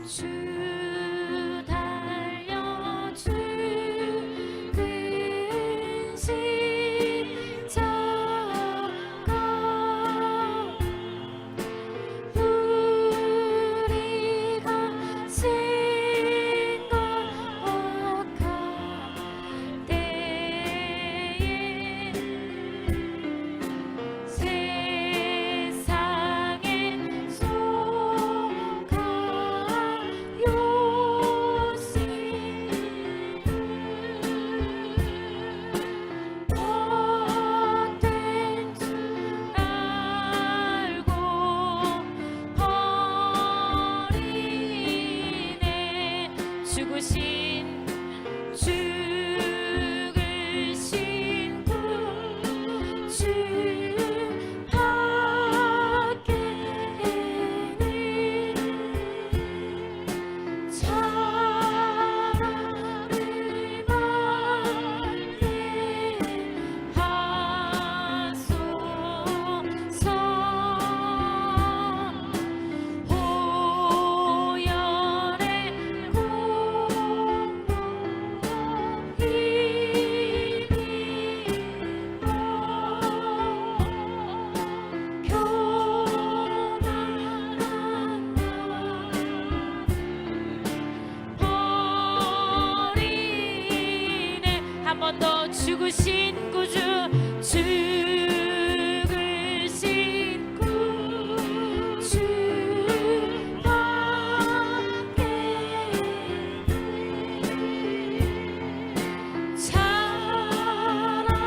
주 달려 죽은 십자가 우리가 생각할 때에 세상에 헛된 줄 알고 버리네. 죽으신 구 주 밖에는 차라리 멀게 하소서. 보혈의 버리네. 한 번 더 죽으신 구주 죽으신 구주 밖에 차라리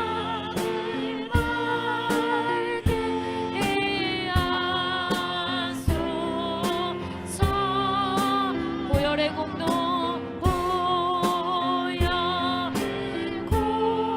멀게 하소서. 보혈의 공로 보혈 공로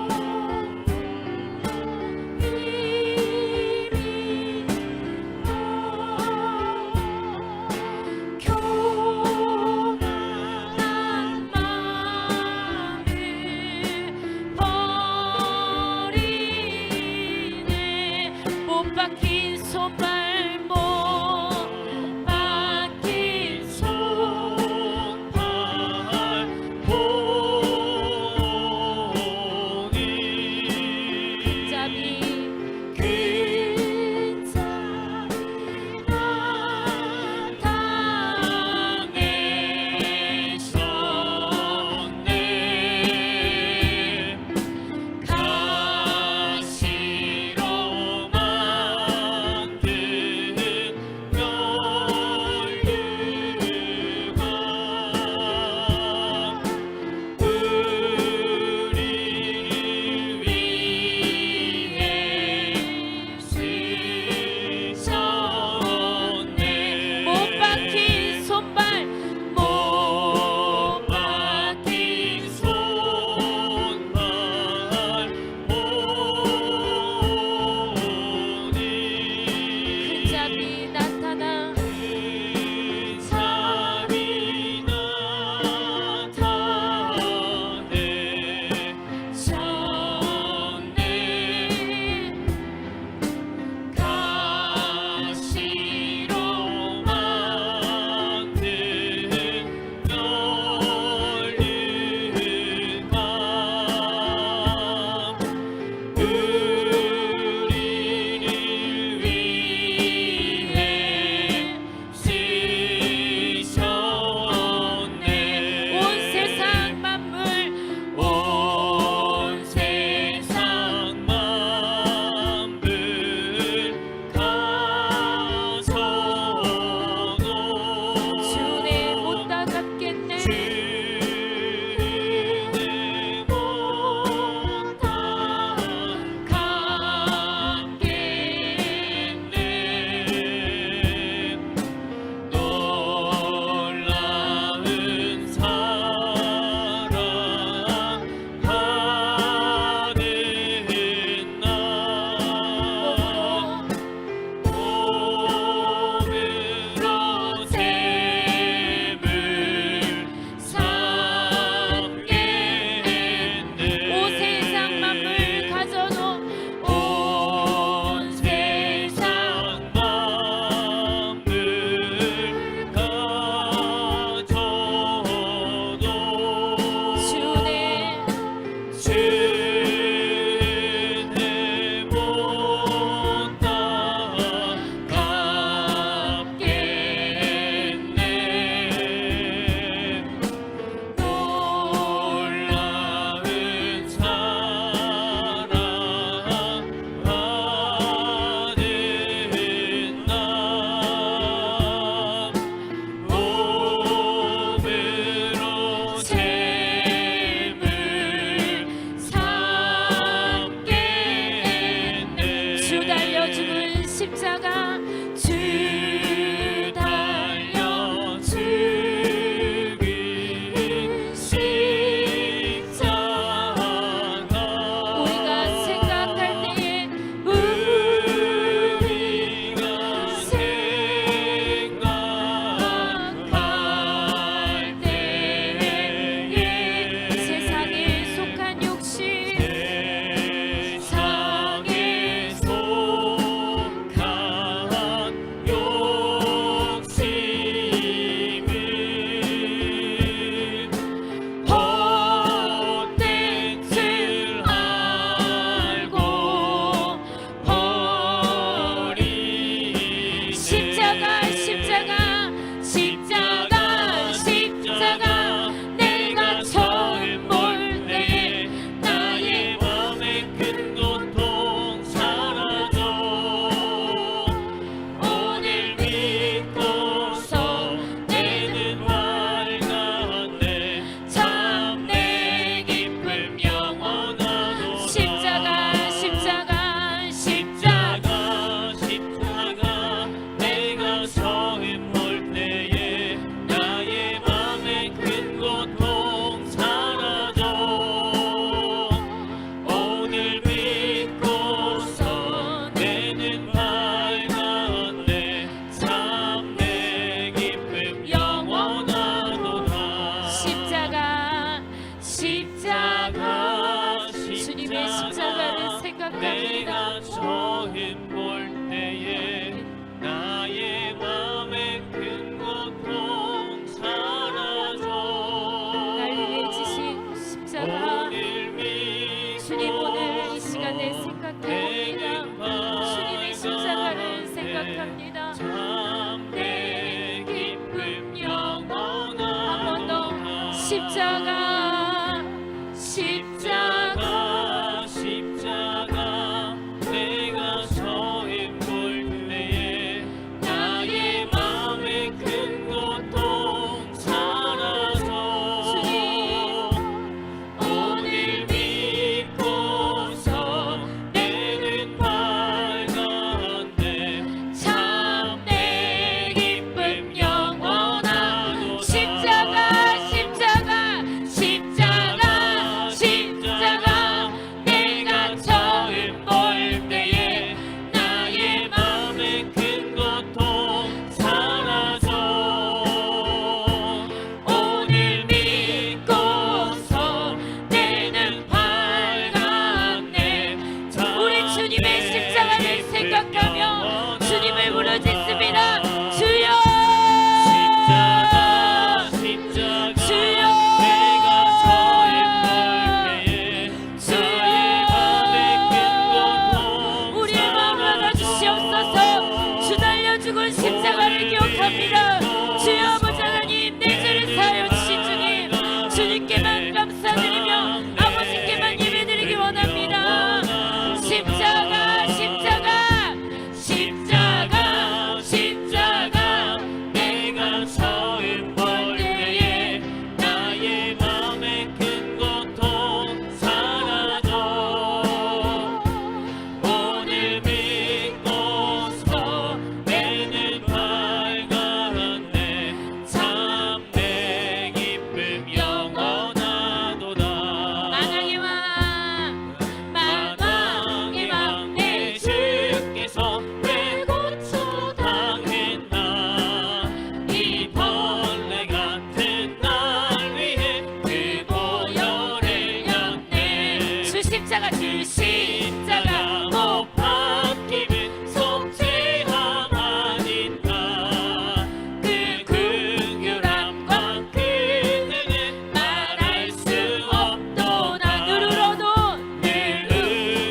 십자가 주 십자가 못 박힘은 속죄함 아닌가. 그 긍휼함과 그 은혜는 말할 수 없도다. 늘 울어도 늘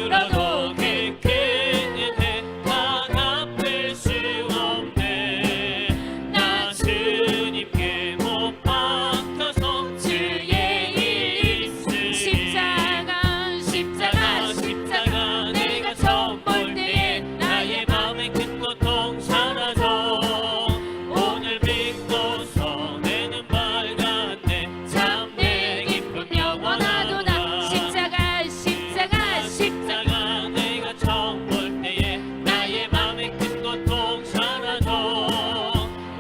울어도 그 큰 은혜 다 갚을 수 없네. 나 주님께 못 박혀서 주의 일 있으니. 십자가 내가 처음 볼 때에 나의 맘에 큰 고통 사라져. 오늘 믿고서 내 눈 밝았네. 참 내 기쁨 영원하도다. 십자가 십자가 내가 처음 볼 때에 나의 맘에 큰 고통 사라져.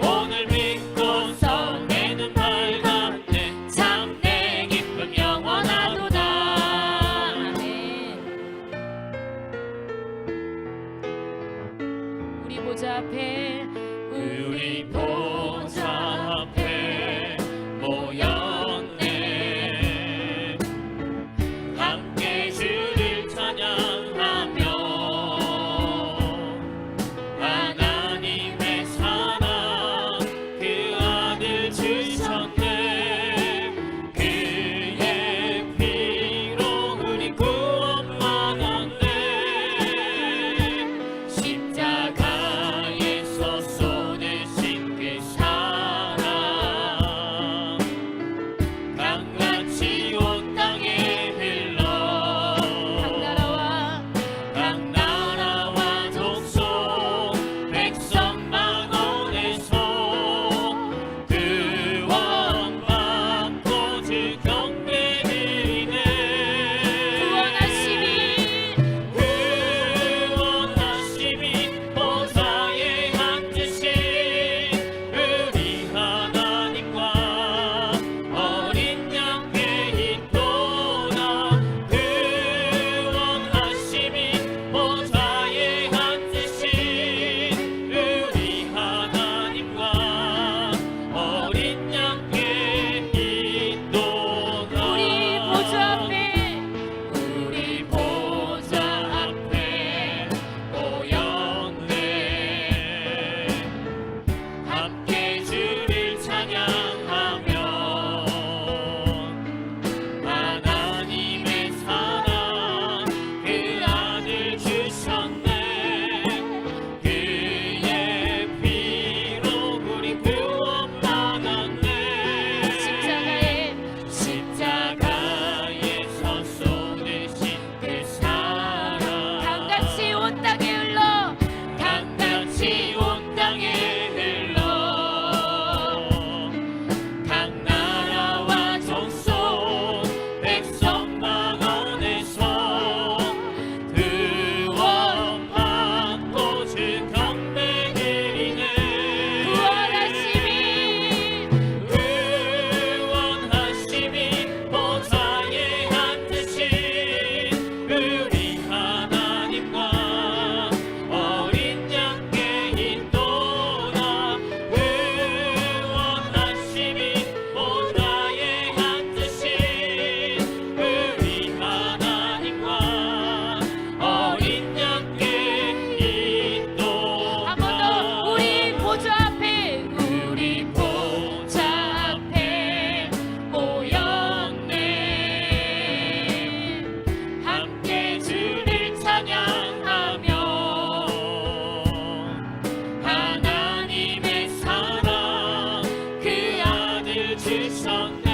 오늘 믿고서 내 눈 밝았네. 참 내 기쁨 영원하도다. 아멘. 우리 보좌 앞에 우리 보좌 앞에 모였네. 함께 주를 찬양하며 하나님의 사랑 그 아들 주셨네. 그의 피로 우리 구원 받았네. 십자가에서 쏟으신 그 사랑 강같이 온 땅에 흘러 각 나라와 각 나라와 족속 백성 만원에서 구원받고 주 경배 드리네. 구원하심이 보좌에 앉으신 우리 하나님과 어린 양께 있도다. 구원하심이 보좌에 앉으신 우리 하나님과 어린 양께 있도다. 우리 보좌 앞에 모였네. 함께 주를 찬양하며 하나님의 사랑 그 아들 주셨네. 그의 피로 우리 구원받았네. 십자가에서 쏟으신 그 사랑 강같이 온 땅에 흘러 강같이 온 땅에 흘러 각 나라와 족속 백성 만원에서 구원받고 주 경배 드리네. 구원하심이 보좌에 앉으신 우리 하나님과 어린 양께 있도다. 구원하심이 보좌에 앉으신 우리 하나님과 어린 양께 있도다. 한 번 더 우리 보좌 앞에 모였네. 함께 주를 찬양하며 하나님의 사랑 그 아들 주셨네.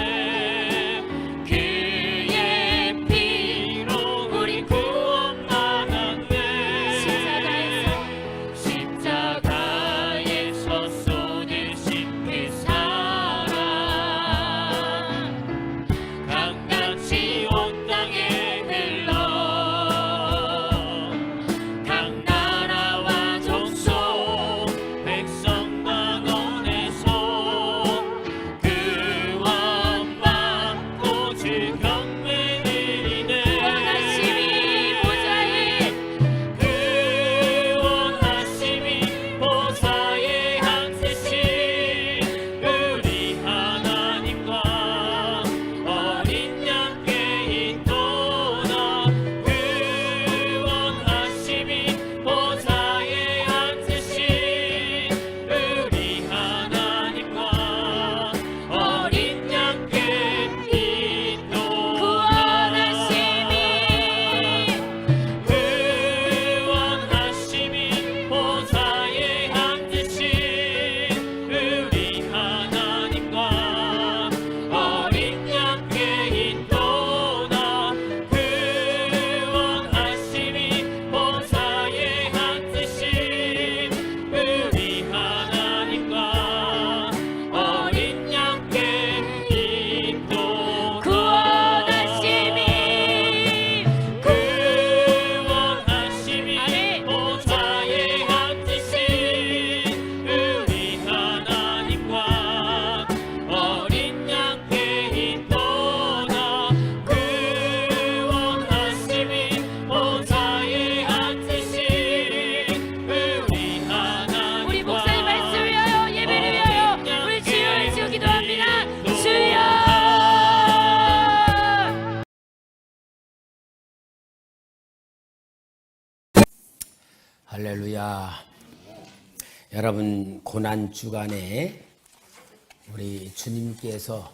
그의 피로 우리 구원받았네. 십자가에서 쏟으신 그 사랑 강같이 온 땅에 흘러 각 나라와 족속 백성 만원에서 구원받고 주 경배 드리네. 구원하심이 보좌에 앉으신 우리 하나님과 어린 양께 있도다. 할렐루야. 여러분, 고난 주간에 우리 주님께서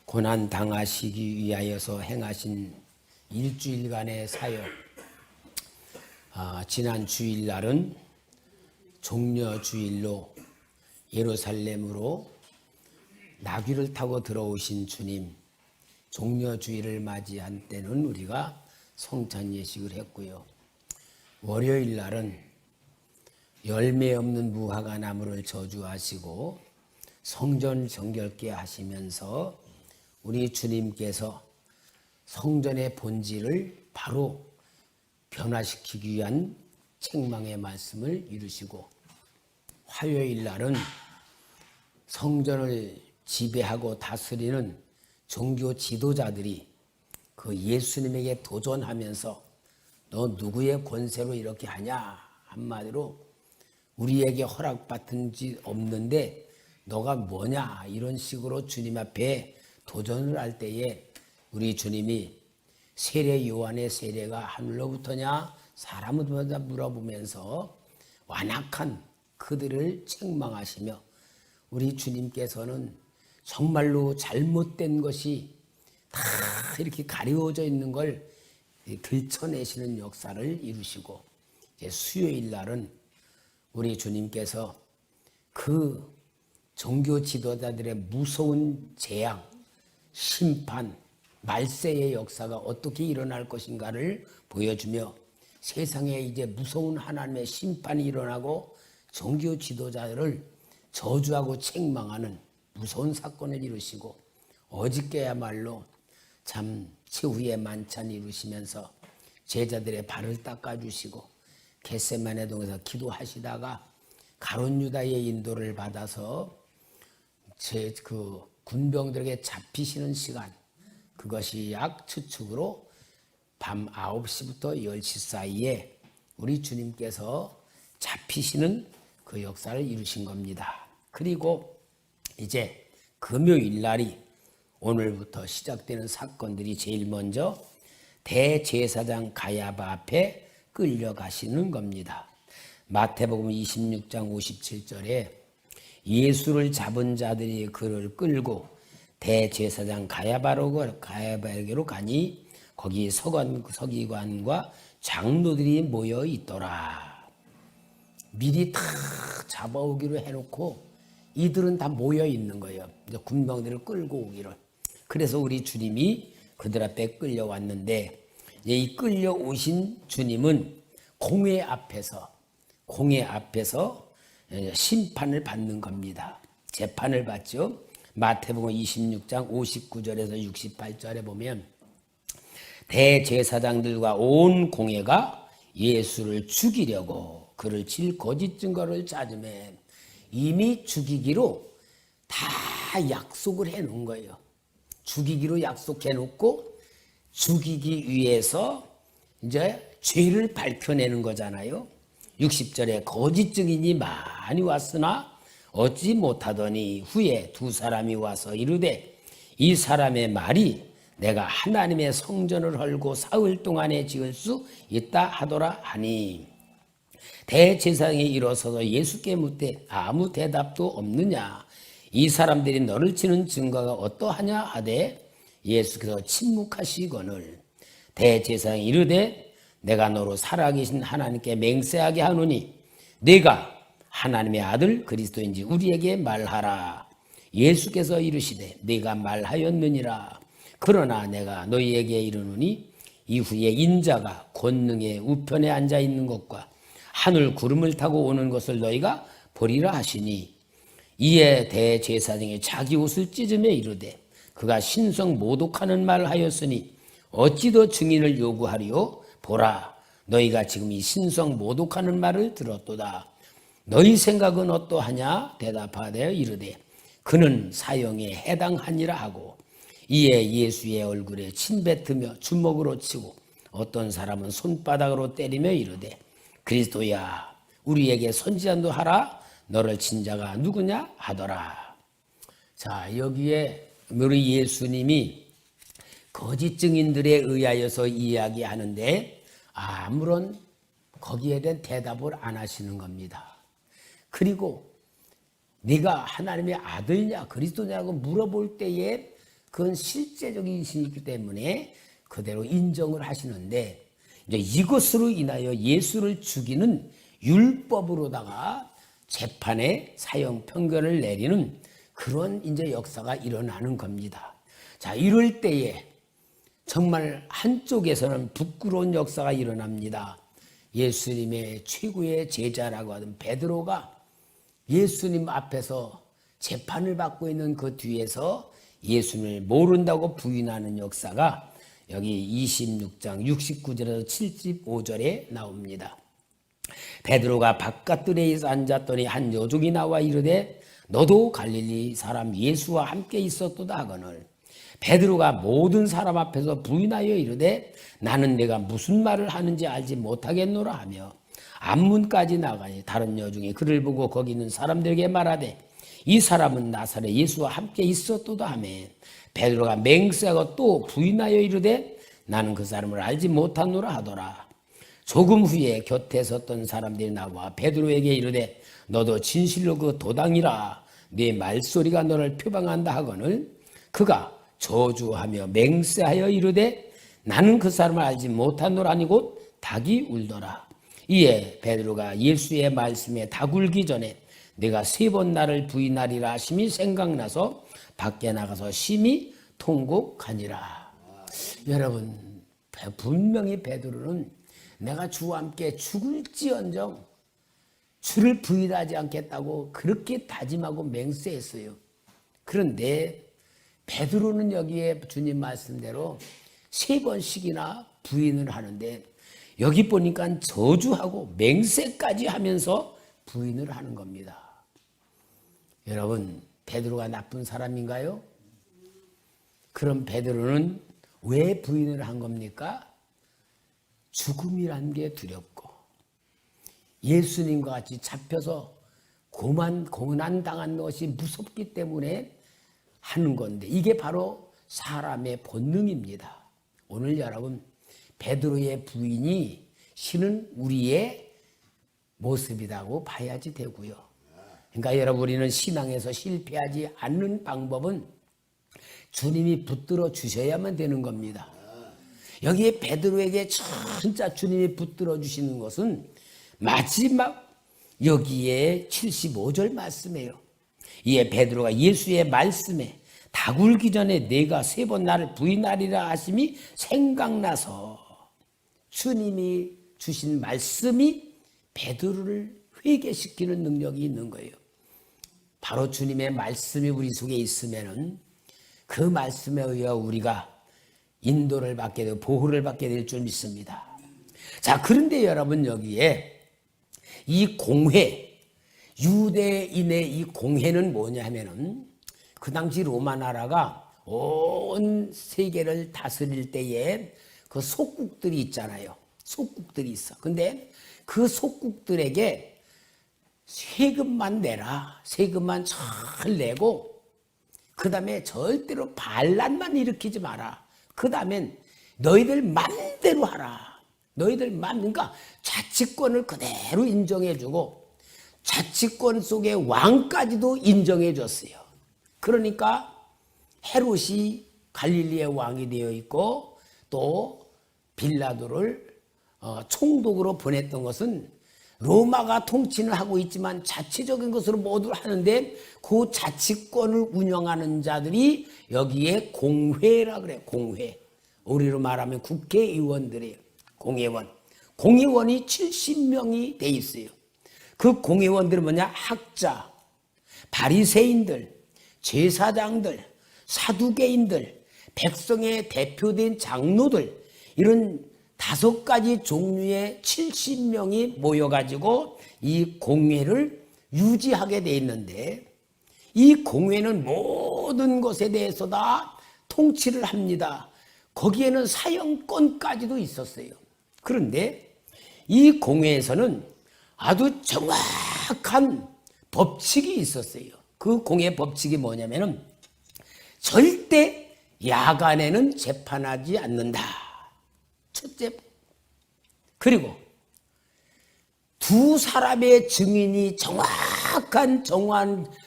고난 당하시기 위하여서 행하신 일주일간의 사역, 지난 주일날은 종려 주일로 예루살렘으로 나귀를 타고 들어오신 주님, 종려 주일을 맞이한 때는 우리가 성찬 예식을 했고요. 월요일 날은 열매 없는 무화과 나무를 저주하시고 성전 정결케 하시면서 우리 주님께서 성전의 본질을 바로 변화시키기 위한 책망의 말씀을 이루시고, 화요일 날은 성전을 지배하고 다스리는 종교 지도자들이 그 예수님에게 도전하면서 너 누구의 권세로 이렇게 하냐, 한마디로 우리에게 허락받은 지 없는데 너가 뭐냐, 이런 식으로 주님 앞에 도전을 할 때에 우리 주님이 세례 요한의 세례가 하늘로부터냐 사람으로부터 물어보면서 완악한 그들을 책망하시며, 우리 주님께서는 정말로 잘못된 것이 다 이렇게 가려져 있는 걸 들춰내시는 역사를 이루시고, 이제 수요일 날은 우리 주님께서 그 종교 지도자들의 무서운 재앙, 심판, 말세의 역사가 어떻게 일어날 것인가를 보여주며, 세상에 이제 무서운 하나님의 심판이 일어나고 종교 지도자들을 저주하고 책망하는 무서운 사건을 이루시고, 어저께야말로 참 최후의 만찬 이루시면서 제자들의 발을 닦아주시고 겟세마네 동에서 기도하시다가 가룟 유다의 인도를 받아서 그 군병들에게 잡히시는 시간, 그것이 약 추측으로 밤 9시부터 10시 사이에 우리 주님께서 잡히시는 그 역사를 이루신 겁니다. 그리고 이제 금요일 날이 오늘부터 시작되는 사건들이 제일 먼저 대제사장 가야바 앞에 끌려가시는 겁니다. 마태복음 26장 57절에 예수를 잡은 자들이 그를 끌고 대제사장 가야바에게로 가니 거기 서기관과 장로들이 모여 있더라. 미리 다 잡아오기로 해놓고 이들은 다 모여 있는 거예요. 군병들을 끌고 오기를. 그래서 우리 주님이 그들 앞에 끌려왔는데, 이 끌려오신 주님은 공회 앞에서 심판을 받는 겁니다. 재판을 받죠. 마태복음 26장 59절에서 68절에 보면 대제사장들과 온 공회가 예수를 죽이려고 그를 칠 거짓 증거를 찾으매 이미 죽이기로 다 약속을 해놓은 거예요. 죽이기로 약속해놓고 죽이기 위해서 이제 죄를 밝혀내는 거잖아요. 60절에 거짓 증인이 많이 왔으나 얻지 못하더니 후에 두 사람이 와서 이르되 이 사람의 말이 내가 하나님의 성전을 헐고 사흘 동안에 지을 수 있다 하더라 하니, 대제사장이 일어서서 예수께 묻되 아무 대답도 없느냐, 이 사람들이 너를 치는 증거가 어떠하냐 하되 예수께서 침묵하시거늘 대제사장이 이르되 내가 너로 살아계신 하나님께 맹세하게 하노니 네가 하나님의 아들 그리스도인지 우리에게 말하라. 예수께서 이르시되 네가 말하였느니라. 그러나 내가 너희에게 이르노니 이후에 인자가 권능의 우편에 앉아 있는 것과 하늘 구름을 타고 오는 것을 너희가 보리라 하시니, 이에 대제사장이 자기 옷을 찢으며 이르되 그가 신성 모독하는 말을 하였으니 어찌 더 증인을 요구하리요? 보라, 너희가 지금 이 신성 모독하는 말을 들었도다. 너희 생각은 어떠하냐? 대답하되 이르되 그는 사형에 해당하니라 하고, 이에 예수의 얼굴에 침뱉으며 주먹으로 치고 어떤 사람은 손바닥으로 때리며 이르되 그리스도야 우리에게 선지자도 하라. 너를 친 자가 누구냐 하더라. 자, 여기에 우리 예수님이 거짓 증인들에 의하여서 이야기하는데 아무런 거기에 대한 대답을 안 하시는 겁니다. 그리고 네가 하나님의 아들이냐 그리스도냐고 물어볼 때에 그건 실제적인 신이기 때문에 그대로 인정을 하시는데, 이제 이것으로 인하여 예수를 죽이는 율법으로다가 재판에 사형 편견을 내리는 그런 이제 역사가 일어나는 겁니다. 자, 이럴 때에 정말 한쪽에서는 부끄러운 역사가 일어납니다. 예수님의 최고의 제자라고 하던 베드로가 예수님 앞에서 재판을 받고 있는 그 뒤에서 예수님을 모른다고 부인하는 역사가 여기 26장 69절에서 75절에 나옵니다. 베드로가 바깥들에서 앉았더니 한 여종이 나와 이르되 너도 갈릴리 사람 예수와 함께 있었도다 하거늘, 베드로가 모든 사람 앞에서 부인하여 이르되 나는 내가 무슨 말을 하는지 알지 못하겠노라 하며 앞문까지 나가니 다른 여종이 그를 보고 거기 있는 사람들에게 말하되 이 사람은 나사렛 예수와 함께 있었도다 하며 베드로가 맹세하고 또 부인하여 이르되 나는 그 사람을 알지 못하노라 하더라. 조금 후에 곁에 섰던 사람들이 나와 베드로에게 이르되 너도 진실로 그 도당이라 네 말소리가 너를 표방한다 하거늘, 그가 저주하며 맹세하여 이르되 나는 그 사람을 알지 못하노라 하니 곧 닭이 울더라. 이에 베드로가 예수의 말씀에 닭 울기 전에 내가 3번 나를 부인하리라 하심이 생각나서 밖에 나가서 심히 통곡하니라. 여러분, 분명히 베드로는 내가 주와 함께 죽을지언정 주를 부인하지 않겠다고 그렇게 다짐하고 맹세했어요. 그런데 베드로는 여기에 주님 말씀대로 3번씩이나 부인을 하는데 여기 보니까 저주하고 맹세까지 하면서 부인을 하는 겁니다. 여러분, 베드로가 나쁜 사람인가요? 그럼 베드로는 왜 부인을 한 겁니까? 죽음이란 게 두렵고 예수님과 같이 잡혀서 고난당한 것이 무섭기 때문에 하는 건데, 이게 바로 사람의 본능입니다. 오늘 여러분, 베드로의 부인이 실은 우리의 모습이라고 봐야지 되고요. 그러니까 여러분, 우리는 신앙에서 실패하지 않는 방법은 주님이 붙들어 주셔야만 되는 겁니다. 여기에 베드로에게 진짜 주님이 붙들어 주시는 것은 마지막 여기에 75절 말씀이에요. 이에 베드로가 예수의 말씀에 닭 울기 전에 내가 3번 나를 부인하리라 하심이 생각나서 주님이 주신 말씀이 베드로를 회개시키는 능력이 있는 거예요. 바로 주님의 말씀이 우리 속에 있으면은 그 말씀에 의해 우리가 인도를 받게 되고 보호를 받게 될 줄 믿습니다. 자, 그런데 여러분, 여기에 이 공회, 유대인의 이 공회는 뭐냐 하면은 그 당시 로마 나라가 온 세계를 다스릴 때에 그 속국들이 있잖아요. 속국들이 있어. 근데 그 속국들에게 세금만 내라. 세금만 잘 내고 그 다음에 절대로 반란만 일으키지 마라. 그 다음엔 너희들 맘대로 하라. 너희들 그러니까 자치권을 그대로 인정해주고 자치권 속에 왕까지도 인정해줬어요. 그러니까 헤롯이 갈릴리의 왕이 되어 있고 또 빌라도를 총독으로 보냈던 것은 로마가 통치는 하고 있지만 자체적인 것으로 모두 하는데 그 자치권을 운영하는 자들이 여기에 공회라 그래요. 공회. 우리로 말하면 국회의원들이에요. 공회원. 공회원이 70명이 돼 있어요. 그 공회원들은 뭐냐? 학자, 바리새인들, 제사장들, 사두개인들, 백성의 대표된 장로들, 이런 5가지 종류의 70명이 모여가지고 이 공회를 유지하게 돼 있는데, 이 공회는 모든 것에 대해서 다 통치를 합니다. 거기에는 사형권까지도 있었어요. 그런데 이 공회에서는 아주 정확한 법칙이 있었어요. 그 공회 법칙이 뭐냐면은 절대 야간에는 재판하지 않는다. 첫째. 그리고 두 사람의 증인이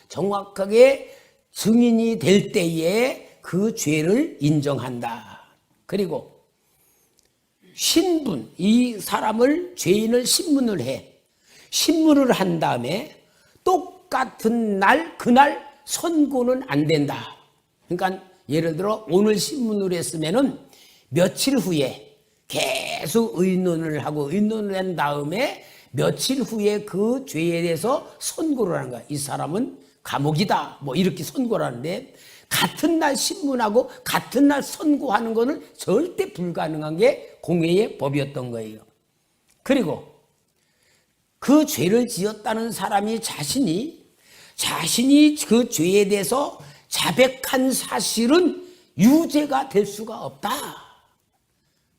정확하게 증인이 될 때에 그 죄를 인정한다. 그리고 신분, 이 사람을 죄인을 신문을 해. 신문을 한 다음에 똑같은 날 그날 선고는 안 된다. 그러니까 예를 들어 오늘 신문을 했으면은 며칠 후에 계속 의논을 하고 의논을 한 다음에 며칠 후에 그 죄에 대해서 선고를 하는 거야. 이 사람은 감옥이다. 뭐 이렇게 선고를 하는데 같은 날 신문하고 같은 날 선고하는 거는 절대 불가능한 게 공회의 법이었던 거예요. 그리고 그 죄를 지었다는 사람이 자신이 그 죄에 대해서 자백한 사실은 유죄가 될 수가 없다.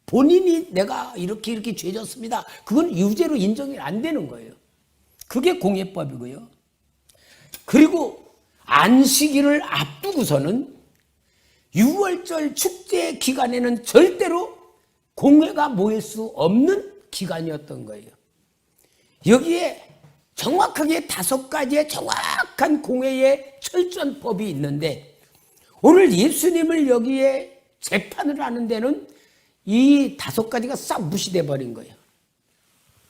본인이 내가 이렇게 죄졌습니다. 그건 유죄로 인정이 안 되는 거예요. 그게 공회법이고요. 그리고 안식일을 앞두고서는 6월절 축제 기간에는 절대로 공회가 모일 수 없는 기간이었던 거예요. 여기에 정확하게 5가지의 정확한 공회의 철저법이 있는데 오늘 예수님을 여기에 재판을 하는 데는 이 5가지가 싹 무시돼 버린 거예요.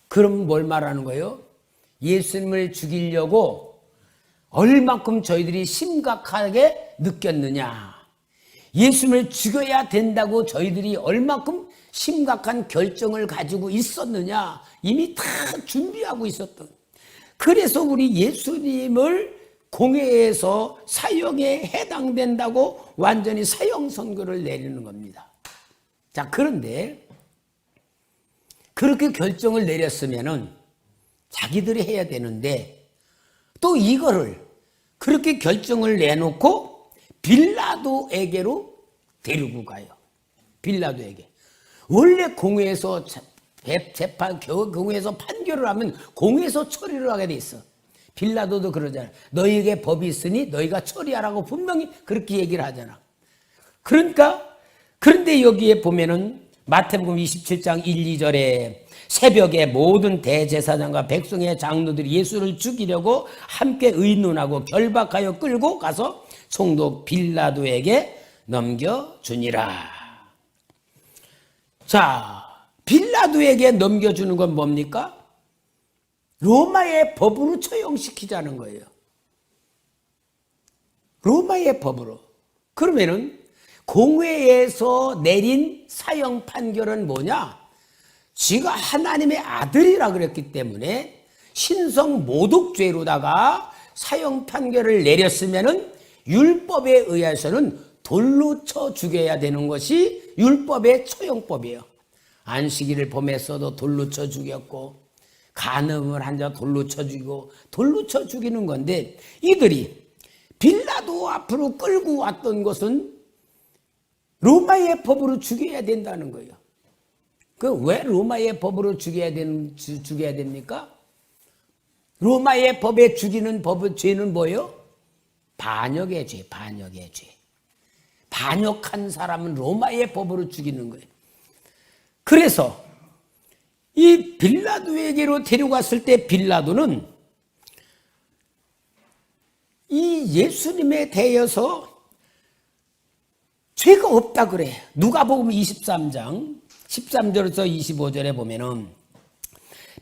그럼 뭘 말하는 거예요? 예수님을 죽이려고 얼만큼 저희들이 심각하게 느꼈느냐. 예수님을 죽여야 된다고 저희들이 얼만큼 심각한 결정을 가지고 있었느냐. 이미 다 준비하고 있었던. 그래서 우리 예수님을 공회에서 사형에 해당된다고 완전히 사형 선고를 내리는 겁니다. 자, 그런데 그렇게 결정을 내렸으면은 자기들이 해야 되는데 또 이거를 그렇게 결정을 내놓고 빌라도에게로 데리고 가요. 빌라도에게. 원래 공회에서 공회에서 판결을 하면 공회에서 처리를 하게 돼 있어. 빌라도도 그러잖아. 너희에게 법이 있으니 너희가 처리하라고 분명히 그렇게 얘기를 하잖아. 그런데 여기에 보면은 마태복음 27장 1, 2절에 새벽에 모든 대제사장과 백성의 장로들이 예수를 죽이려고 함께 의논하고 결박하여 끌고 가서 총독 빌라도에게 넘겨주니라. 자, 빌라도에게 넘겨주는 건 뭡니까? 로마의 법으로 처형시키자는 거예요. 로마의 법으로. 그러면은 공회에서 내린 사형 판결은 뭐냐? 지가 하나님의 아들이라 그랬기 때문에 신성 모독죄로다가 사형 판결을 내렸으면은 율법에 의해서는 돌로 쳐 죽여야 되는 것이 율법의 처형법이에요. 안식일을 범했어도 돌로 쳐 죽였고 간음을 한 자 돌로 쳐 죽이고 돌로 쳐 죽이는 건데 이들이 빌라도 앞으로 끌고 왔던 것은 로마의 법으로 죽여야 된다는 거예요. 그 왜 로마의 법으로 죽여야 됩니까? 로마의 법에 죽이는 법의 죄는 뭐예요? 반역의 죄, 반역의 죄. 반역한 사람은 로마의 법으로 죽이는 거예요. 그래서 이 빌라도에게로 데려갔을 때 빌라도는 이 예수님에 대해서 죄가 없다 그래. 누가복음 23장 13절에서 25절에 보면은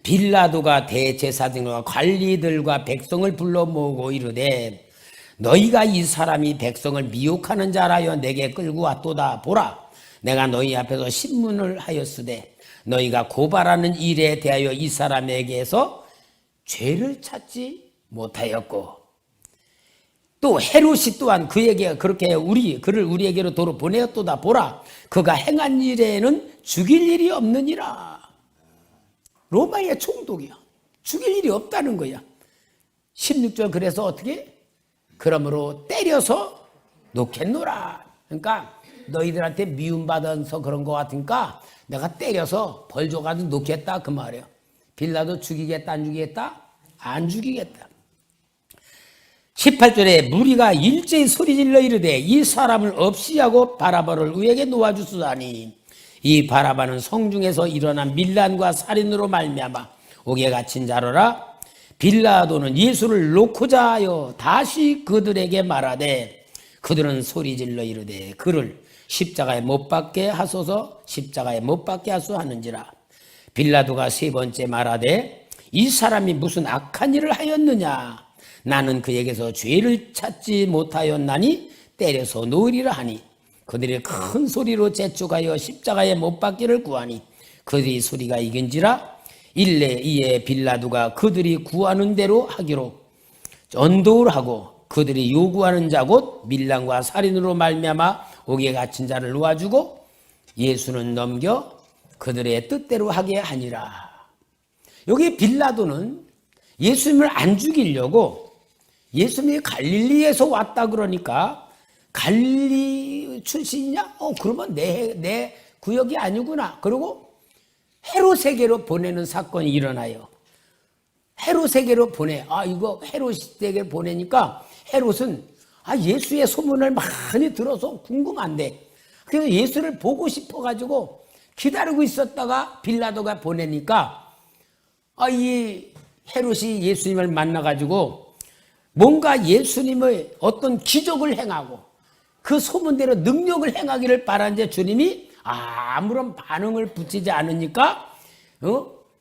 빌라도가 대제사장과 관리들과 백성을 불러 모으고 이르되 너희가 이 사람이 백성을 미혹하는 자라여 내게 끌고 왔도다. 보라, 내가 너희 앞에서 신문을 하였으되 너희가 고발하는 일에 대하여 이 사람에게서 죄를 찾지 못하였고 또 헤롯이 또한 그에게 그렇게 그를 우리에게로 도로 보내었도다. 보라, 그가 행한 일에는 죽일 일이 없느니라. 로마의 총독이야. 죽일 일이 없다는 거야. 16절 그래서 어떻게? 그러므로 때려서 놓겠노라. 그러니까 너희들한테 미움받아서 그런 것 같으니까 내가 때려서 벌 줘가지고 놓겠다 그 말이에요. 빌라도 죽이겠다 안 죽이겠다? 안 죽이겠다. 18절에 무리가 일제히 소리질러 이르되 이 사람을 없이 하고 바라바를 우리에게 놓아주소다니 이 바라바는 성중에서 일어난 밀란과 살인으로 말미암아 옥에 갇힌 자로라. 빌라도는 예수를 놓고자 하여 다시 그들에게 말하되 그들은 소리질러 이르되 그를 십자가에 못 박게 하소서, 십자가에 못 박게 하소 하는지라. 빌라도가 세 번째 말하되 이 사람이 무슨 악한 일을 하였느냐? 나는 그에게서 죄를 찾지 못하였나니 때려서 놓으리라 하니 그들이 큰 소리로 재촉하여 십자가에 못 박기를 구하니 그들이 소리가 이긴지라. 이에 빌라도가 그들이 구하는 대로 하기로 언도를 하고 그들이 요구하는 자 곧 밀랑과 살인으로 말미암아 옥에 갇힌 자를 놓아주고 예수는 넘겨 그들의 뜻대로 하게 하니라. 여기 빌라도는 예수님을 안 죽이려고, 예수님이 갈릴리에서 왔다 그러니까 갈릴리 출신이냐? 그러면 내 구역이 아니구나. 그리고 헤롯에게로 보내는 사건이 일어나요. 헤롯에게로 보내. 이거 헤롯에게 보내니까 헤롯은 예수의 소문을 많이 들어서 궁금한데, 그래서 예수를 보고 싶어가지고 기다리고 있었다가 빌라도가 보내니까 이 헤롯이 예수님을 만나가지고 뭔가 예수님의 어떤 기적을 행하고 그 소문대로 능력을 행하기를 바라는데 주님이 아무런 반응을 붙이지 않으니까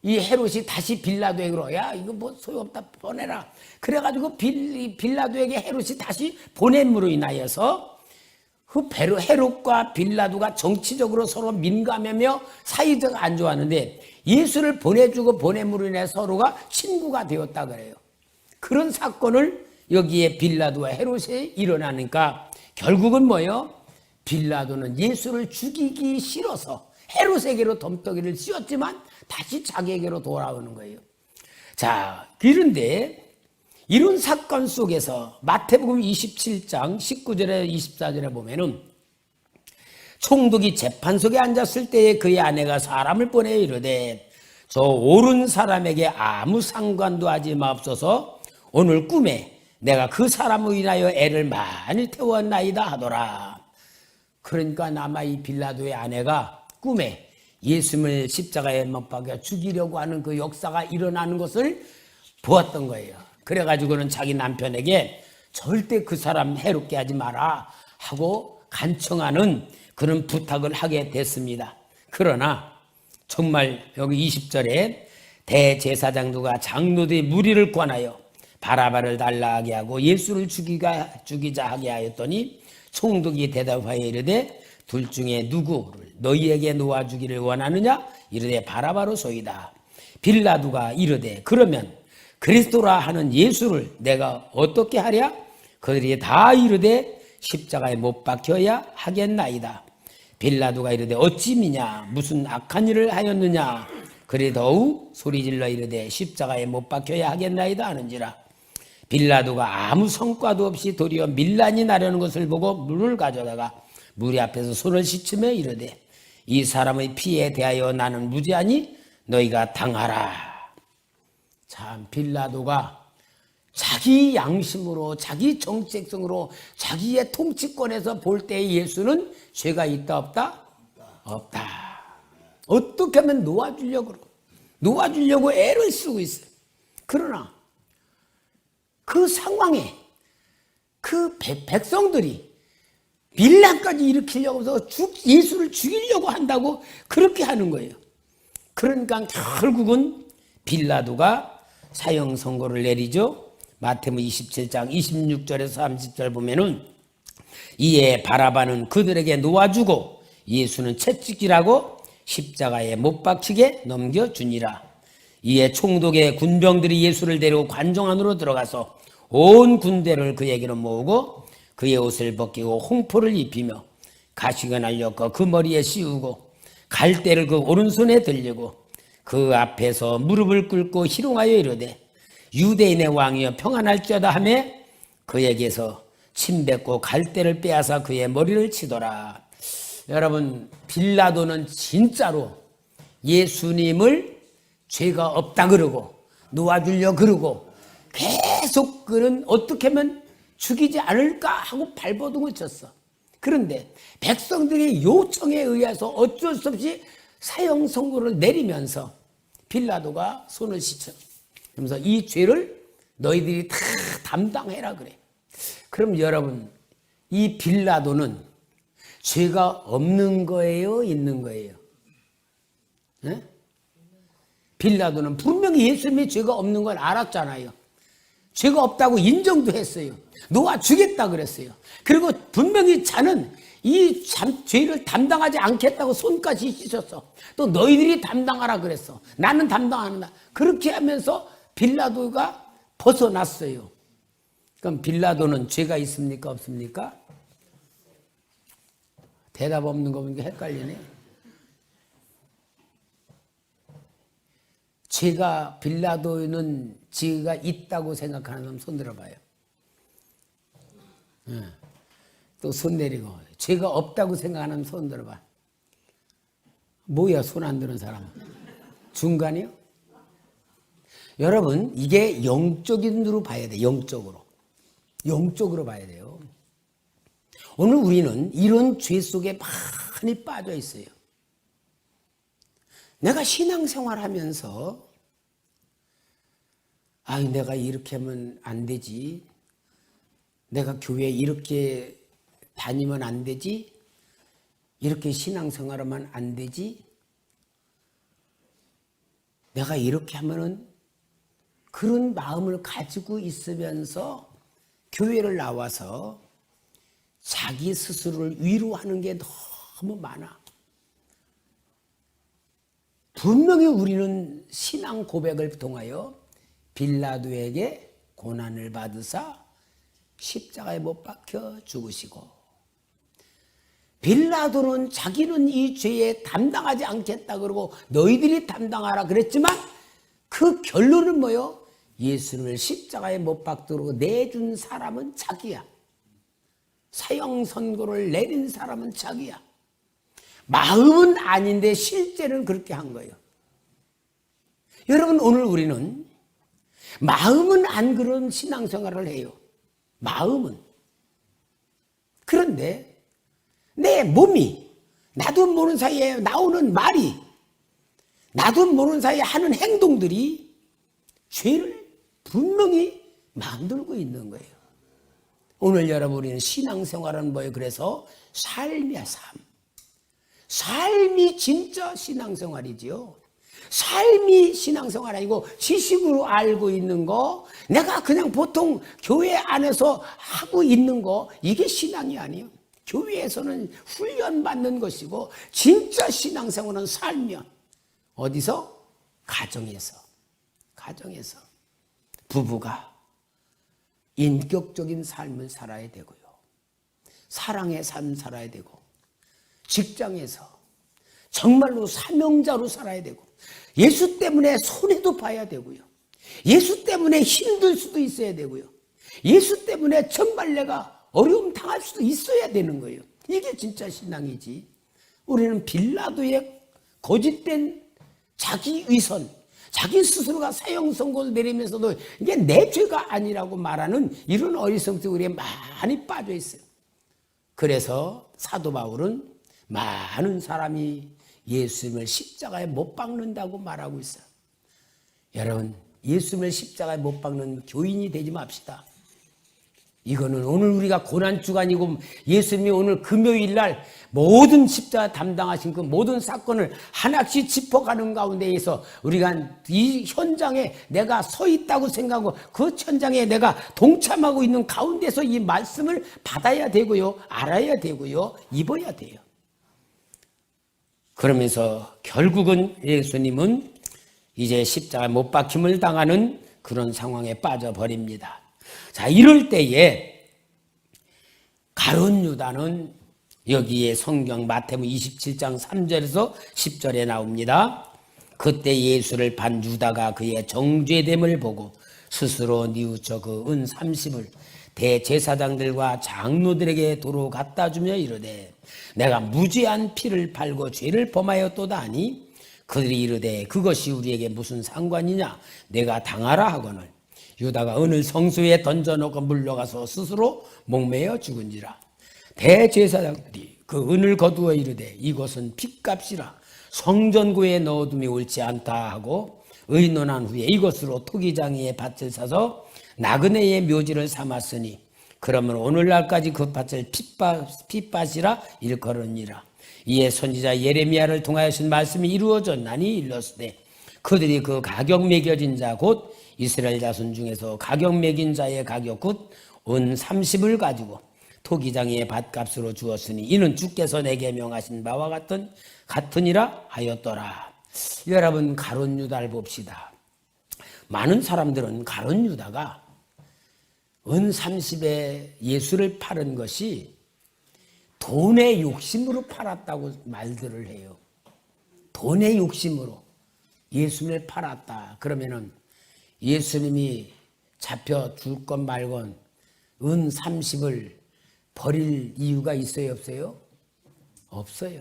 이 헤롯이 다시 빌라도에게로 야 이거 뭐 소용없다 보내라. 그래가지고 빌라도에게 헤롯이 다시 보냄으로 인하여서 그 헤롯과 빌라도가 정치적으로 서로 민감하며 사이가 안 좋았는데 예수를 보내주고 보냄으로 인해 서로가 친구가 되었다 그래요. 그런 사건을 여기에 빌라도와 헤롯이 일어나니까 결국은 뭐예요? 빌라도는 예수를 죽이기 싫어서 헤롯에게로 덤떠기를 씌웠지만 다시 자기에게로 돌아오는 거예요. 자, 그런데 이런 사건 속에서 마태복음 27장 19절에 24절에 보면은 총독이 재판석에 앉았을 때에 그의 아내가 사람을 보내 이르되 저 옳은 사람에게 아무 상관도 하지 마옵소서. 오늘 꿈에 내가 그 사람을 인하여 애를 많이 태웠나이다 하더라. 그러니까 아마 이 빌라도의 아내가 꿈에 예수님을 십자가에 못 박아 죽이려고 하는 그 역사가 일어나는 것을 보았던 거예요. 그래가지고는 자기 남편에게 절대 그 사람 해롭게 하지 마라 하고 간청하는 그런 부탁을 하게 됐습니다. 그러나 정말 여기 20절에 대제사장들과 장로들의 무리를 권하여 바라바를 달라하게 하고 예수를 죽이자 하게 하였더니 총독이 대답하여 이르되 둘 중에 누구를 너희에게 놓아주기를 원하느냐? 이르되 바라바로 소이다. 빌라도가 이르되 그러면 그리스도라 하는 예수를 내가 어떻게 하랴? 그들이 다 이르되 십자가에 못 박혀야 하겠나이다. 빌라도가 이르되 어찌 미냐? 무슨 악한 일을 하였느냐? 그래 더욱 소리질러 이르되 십자가에 못 박혀야 하겠나이다 하는지라. 빌라도가 아무 성과도 없이 도리어 밀란이 나려는 것을 보고 물을 가져다가 무리 앞에서 손을 씻으며 이르되 이 사람의 피에 대하여 나는 무죄하니 너희가 당하라. 참 빌라도가 자기 양심으로 자기 정책성으로 자기의 통치권에서 볼 때 예수는 죄가 있다 없다? 없다. 어떻게 하면 놓아주려고 애를 쓰고 있어요. 그러나 그 상황에 그 백성들이 밀란까지 일으키려고 해서 예수를 죽이려고 한다고 그렇게 하는 거예요. 그러니까 결국은 빌라도가 사형 선고를 내리죠. 마태복음 27장 26절에서 30절 보면은 이에 바라바는 그들에게 놓아주고 예수는 채찍질하고 십자가에 못 박히게 넘겨주니라. 이에 총독의 군병들이 예수를 데리고 관중 안으로 들어가서 온 군대를 그에게로 모으고 그의 옷을 벗기고 홍포를 입히며 가시가 날렸고 그 머리에 씌우고 갈대를 그 오른손에 들리고 그 앞에서 무릎을 꿇고 희롱하여 이르되 유대인의 왕이여 평안할지어다 하며 그에게서 침 뱉고 갈대를 빼앗아 그의 머리를 치더라. 여러분 빌라도는 진짜로 예수님을 죄가 없다 그러고 놓아주려 그러고 계속 그는 어떻게 하면 죽이지 않을까 하고 발버둥을 쳤어. 그런데 백성들의 요청에 의해서 어쩔 수 없이 사형 선고를 내리면서 빌라도가 손을 씻어. 그러면서 이 죄를 너희들이 다 담당해라 그래. 그럼 여러분, 이 빌라도는 죄가 없는 거예요, 있는 거예요? 네? 빌라도는 분명히 예수님의 죄가 없는 걸 알았잖아요. 죄가 없다고 인정도 했어요. 너와 주겠다 그랬어요. 그리고 분명히 자는 이 죄를 담당하지 않겠다고 손까지 씻었어. 또 너희들이 담당하라 그랬어. 나는 담당 안 한다. 그렇게 하면서 빌라도가 벗어났어요. 그럼 빌라도는 죄가 있습니까, 없습니까? 대답 없는 거 보니까 헷갈리네. 죄가, 빌라도는 죄가 있다고 생각하는 사람 손 들어봐요. 또 손 내리고. 죄가 없다고 생각하는 손 들어봐. 뭐야, 손 안 드는 사람은? 중간이요? 여러분, 이게 영적인 으로 봐야 돼, 영적으로. 영적으로 봐야 돼요. 오늘 우리는 이런 죄 속에 많이 빠져 있어요. 내가 신앙생활 하면서, 내가 이렇게 하면 안 되지. 내가 교회 이렇게 다니면 안 되지. 이렇게 신앙생활 하면 안 되지. 내가 이렇게 하면은 그런 마음을 가지고 있으면서 교회를 나와서 자기 스스로를 위로하는 게 너무 많아. 분명히 우리는 신앙 고백을 통하여 빌라도에게 고난을 받으사 십자가에 못 박혀 죽으시고, 빌라도는 자기는 이 죄에 담당하지 않겠다 그러고 너희들이 담당하라 그랬지만 그 결론은 뭐요? 예수를 십자가에 못 박도록 내준 사람은 자기야. 사형 선고를 내린 사람은 자기야. 마음은 아닌데 실제는 그렇게 한 거예요. 여러분, 오늘 우리는 마음은 안 그런 신앙생활을 해요. 마음은. 그런데 내 몸이, 나도 모르는 사이에 나오는 말이, 나도 모르는 사이에 하는 행동들이 죄를 분명히 만들고 있는 거예요. 오늘 여러분, 우리는 신앙생활은 뭐예요? 그래서 삶이야, 삶. 삶이 진짜 신앙생활이지요. 삶이 신앙생활 아니고 지식으로 알고 있는 거, 내가 그냥 보통 교회 안에서 하고 있는 거, 이게 신앙이 아니에요. 교회에서는 훈련받는 것이고 진짜 신앙생활은 삶이야. 어디서? 가정에서. 가정에서. 부부가 인격적인 삶을 살아야 되고요. 사랑의 삶 살아야 되고, 직장에서 정말로 사명자로 살아야 되고, 예수 때문에 손해도 봐야 되고요. 예수 때문에 힘들 수도 있어야 되고요. 예수 때문에 정말 내가 어려움 당할 수도 있어야 되는 거예요. 이게 진짜 신앙이지. 우리는 빌라도의 거짓된 자기 위선, 자기 스스로가 사형 선고를 내리면서도 이게 내 죄가 아니라고 말하는 이런 어리석은 우리에 많이 빠져 있어요. 그래서 사도 바울은 많은 사람이 예수님을 십자가에 못 박는다고 말하고 있어요. 여러분, 예수님을 십자가에 못 박는 교인이 되지 맙시다. 이거는 오늘 우리가 고난주간이고 예수님이 오늘 금요일날 모든 십자가 담당하신 그 모든 사건을 하나씩 짚어가는 가운데에서 우리가 이 현장에 내가 서 있다고 생각하고 그 현장에 내가 동참하고 있는 가운데서 이 말씀을 받아야 되고요, 알아야 되고요, 입어야 돼요. 그러면서 결국은 예수님은 이제 십자가에 못 박힘을 당하는 그런 상황에 빠져버립니다. 자, 이럴 때에 가룟 유다는 여기에 성경 마태복음 27장 3절에서 10절에 나옵니다. 그때 예수를 반 유다가 그의 정죄됨을 보고 스스로 뉘우쳐 그 은 30을 대제사장들과 장로들에게 도로 갖다 주며 이르되 내가 무죄한 피를 팔고 죄를 범하였도다 하니 그들이 이르되 그것이 우리에게 무슨 상관이냐, 내가 당하라 하거늘 유다가 은을 성소에 던져놓고 물러가서 스스로 목매어 죽은지라. 대제사장들이 그 은을 거두어 이르되 이것은 핏값이라 성전구에 넣어둠이 옳지 않다 하고 의논한 후에 이것으로 토기장이의 밭을 사서 나그네의 묘지를 삼았으니 그러면 오늘날까지 그 밭을 핏밭이라 일컬으니라. 이에 선지자 예레미야를 통하여신 말씀이 이루어졌나니 일렀으되 그들이 그 가격 매겨진 자 곧 이스라엘 자손 중에서 가격 매긴 자의 가격 곧 은 30을 가지고 토기장이의 밭값으로 주었으니 이는 주께서 내게 명하신 바와 같으니라 하였더라. 여러분, 가룟 유다를 봅시다. 많은 사람들은 가룟 유다가 은 30에 예수를 팔은 것이 돈의 욕심으로 팔았다고 말들을 해요. 돈의 욕심으로 예수님을 팔았다. 그러면은 예수님이 잡혀 줄 것 말건 은 30을 버릴 이유가 있어요, 없어요? 없어요.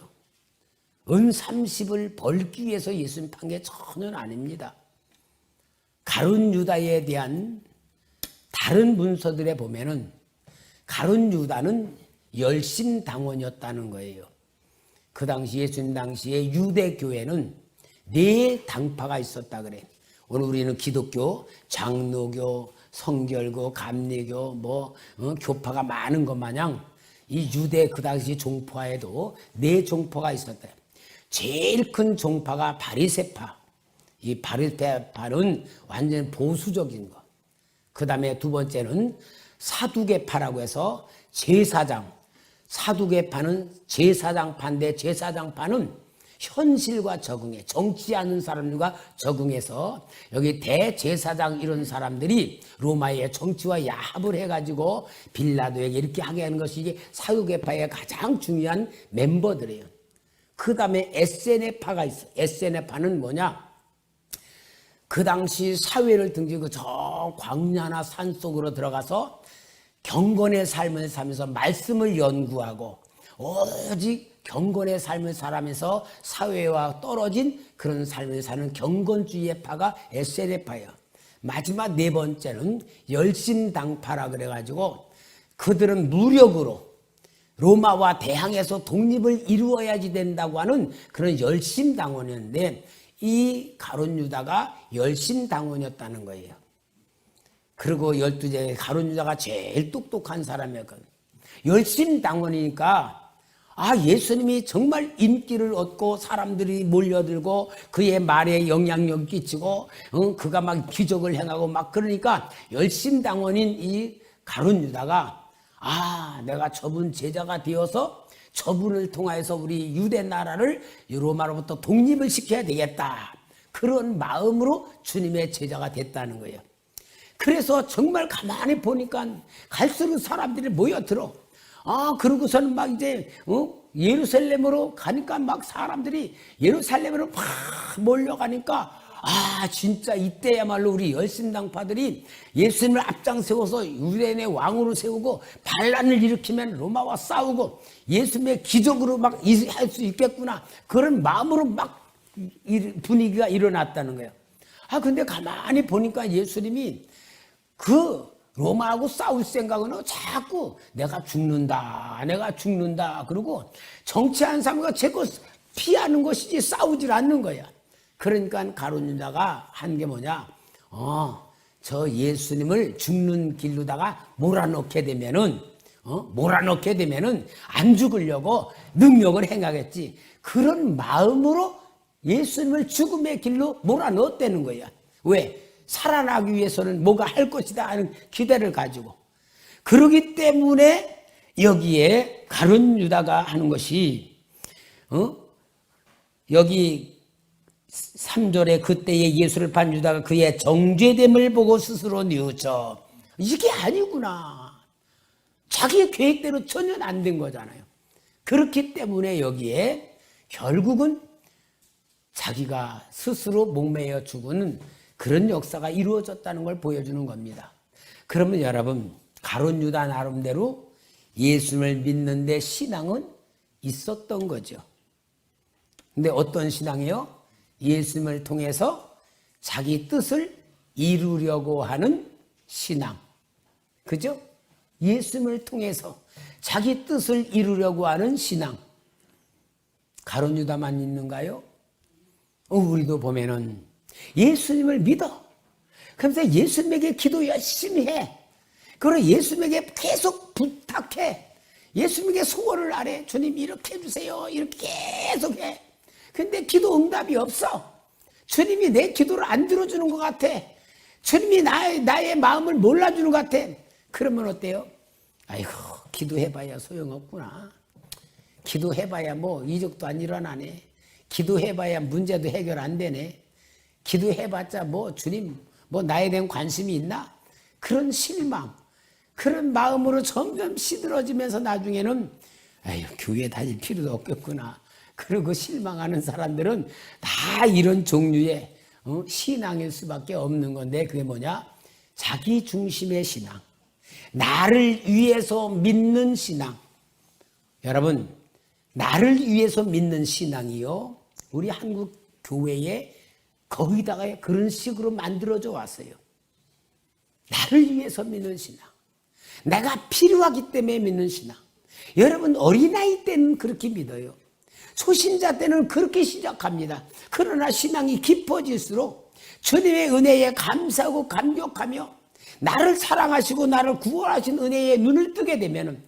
은 30을 벌기 위해서 예수님 판 게 전혀 아닙니다. 가룟 유다에 대한 다른 문서들에 보면은 가룟 유다는 열심당원이었다는 거예요. 그 당시 예수님 당시에 유대교회는 4당파가 있었다 그래. 오늘 우리는 기독교, 장로교, 성결교, 감리교, 교파가 많은 것 마냥 이 유대 그 당시 종파에도 4종파가 있었다. 제일 큰 종파가 바리새파. 이 바리새파는 완전 보수적인 거. 그 다음에 두 번째는 사두개파라고 해서 제사장. 사두개파는 제사장파인데 제사장파는 현실과 적응해. 정치하는 사람들과 적응해서 여기 대제사장 이런 사람들이 로마의 정치와 야합을 해가지고 빌라도에게 이렇게 하게 하는 것이 이게 사두개파의 가장 중요한 멤버들이에요. 그 다음에 에세네파가 있어. 에세네파는 뭐냐? 그 당시 사회를 등지고 저 광야나 산속으로 들어가서 경건의 삶을 살면서 말씀을 연구하고 오직 경건의 삶을 살면서 사회와 떨어진 그런 삶을 사는 경건주의의 파가 에세네파예요. 마지막 4번째는 열심당파라 그래가지고 그들은 무력으로 로마와 대항해서 독립을 이루어야지 된다고 하는 그런 열심당원이었는데 이 가룟 유다가 열심당원이었다는 거예요. 그리고 12제 가룟 유다가 제일 똑똑한 사람이었거든. 열심당원이니까 예수님이 정말 인기를 얻고 사람들이 몰려들고 그의 말에 영향력 끼치고 그가 막 기적을 행하고 막 그러니까 열심당원인 이 가룟 유다가 내가 저분 제자가 되어서 저분을 통하여서 우리 유대 나라를 로마로부터 독립을 시켜야 되겠다. 그런 마음으로 주님의 제자가 됐다는 거예요. 그래서 정말 가만히 보니까 갈수록 사람들이 모여들어. 그러고서는 막 이제 예루살렘으로 가니까 막 사람들이 예루살렘으로 막 몰려가니까 진짜 이때야말로 우리 열심당파들이 예수님을 앞장 세워서 유대인의 왕으로 세우고 반란을 일으키면 로마와 싸우고 예수님의 기적으로 막 할 수 있겠구나. 그런 마음으로 막 분위기가 일어났다는 거예요. 근데 가만히 보니까 예수님이 그 로마하고 싸울 생각은 자꾸 내가 죽는다. 그리고 정치하는 사람과 제거 피하는 것이지 싸우질 않는 거야. 그러니까 가룟 유다가 한 게 뭐냐? 저 예수님을 죽는 길로다가 몰아넣게 되면은 안 죽으려고 능력을 행하겠지. 그런 마음으로 예수님을 죽음의 길로 몰아넣었다는 거야. 왜? 살아나기 위해서는 뭐가 할 것이다 하는 기대를 가지고. 그러기 때문에 여기에 가룟 유다가 하는 것이 여기 3절에 그때에 예수를 판 유다가 그의 정죄됨을 보고 스스로 뉘우쳐. 이게 아니구나. 자기 계획대로 전혀 안 된 거잖아요. 그렇기 때문에 여기에 결국은 자기가 스스로 목매여 죽는 그런 역사가 이루어졌다는 걸 보여주는 겁니다. 그러면 여러분, 가룟 유다 나름대로 예수님을 믿는데 신앙은 있었던 거죠. 근데 어떤 신앙이요? 예수님을 통해서 자기 뜻을 이루려고 하는 신앙. 그죠? 예수님을 통해서 자기 뜻을 이루려고 하는 신앙. 가룟 유다만 있는가요? 우리도 보면은 예수님을 믿어. 그러면서 예수님에게 기도 열심히 해. 그리고 예수님에게 계속 부탁해. 예수님에게 소원을 아래. 주님 이렇게 해주세요. 이렇게 계속 해. 근데 기도 응답이 없어. 주님이 내 기도를 안 들어주는 것 같아. 주님이 나의 마음을 몰라주는 것 같아. 그러면 어때요? 아이고, 기도해봐야 소용없구나. 기도해봐야 뭐 이적도 안 일어나네. 기도해봐야 문제도 해결 안 되네. 기도해봤자 뭐 주님 뭐 나에 대한 관심이 있나? 그런 실망, 그런 마음으로 점점 시들어지면서 나중에는 아유, 교회 다닐 필요도 없겠구나. 그리고 실망하는 사람들은 다 이런 종류의 신앙일 수밖에 없는 건데, 그게 뭐냐? 자기 중심의 신앙, 나를 위해서 믿는 신앙. 여러분, 나를 위해서 믿는 신앙이요, 우리 한국 교회에 거의 다가 그런 식으로 만들어져 왔어요. 나를 위해서 믿는 신앙, 내가 필요하기 때문에 믿는 신앙. 여러분, 어린아이 때는 그렇게 믿어요. 초신자 때는 그렇게 시작합니다. 그러나 신앙이 깊어질수록 주님의 은혜에 감사하고 감격하며 나를 사랑하시고 나를 구원하신 은혜에 눈을 뜨게 되면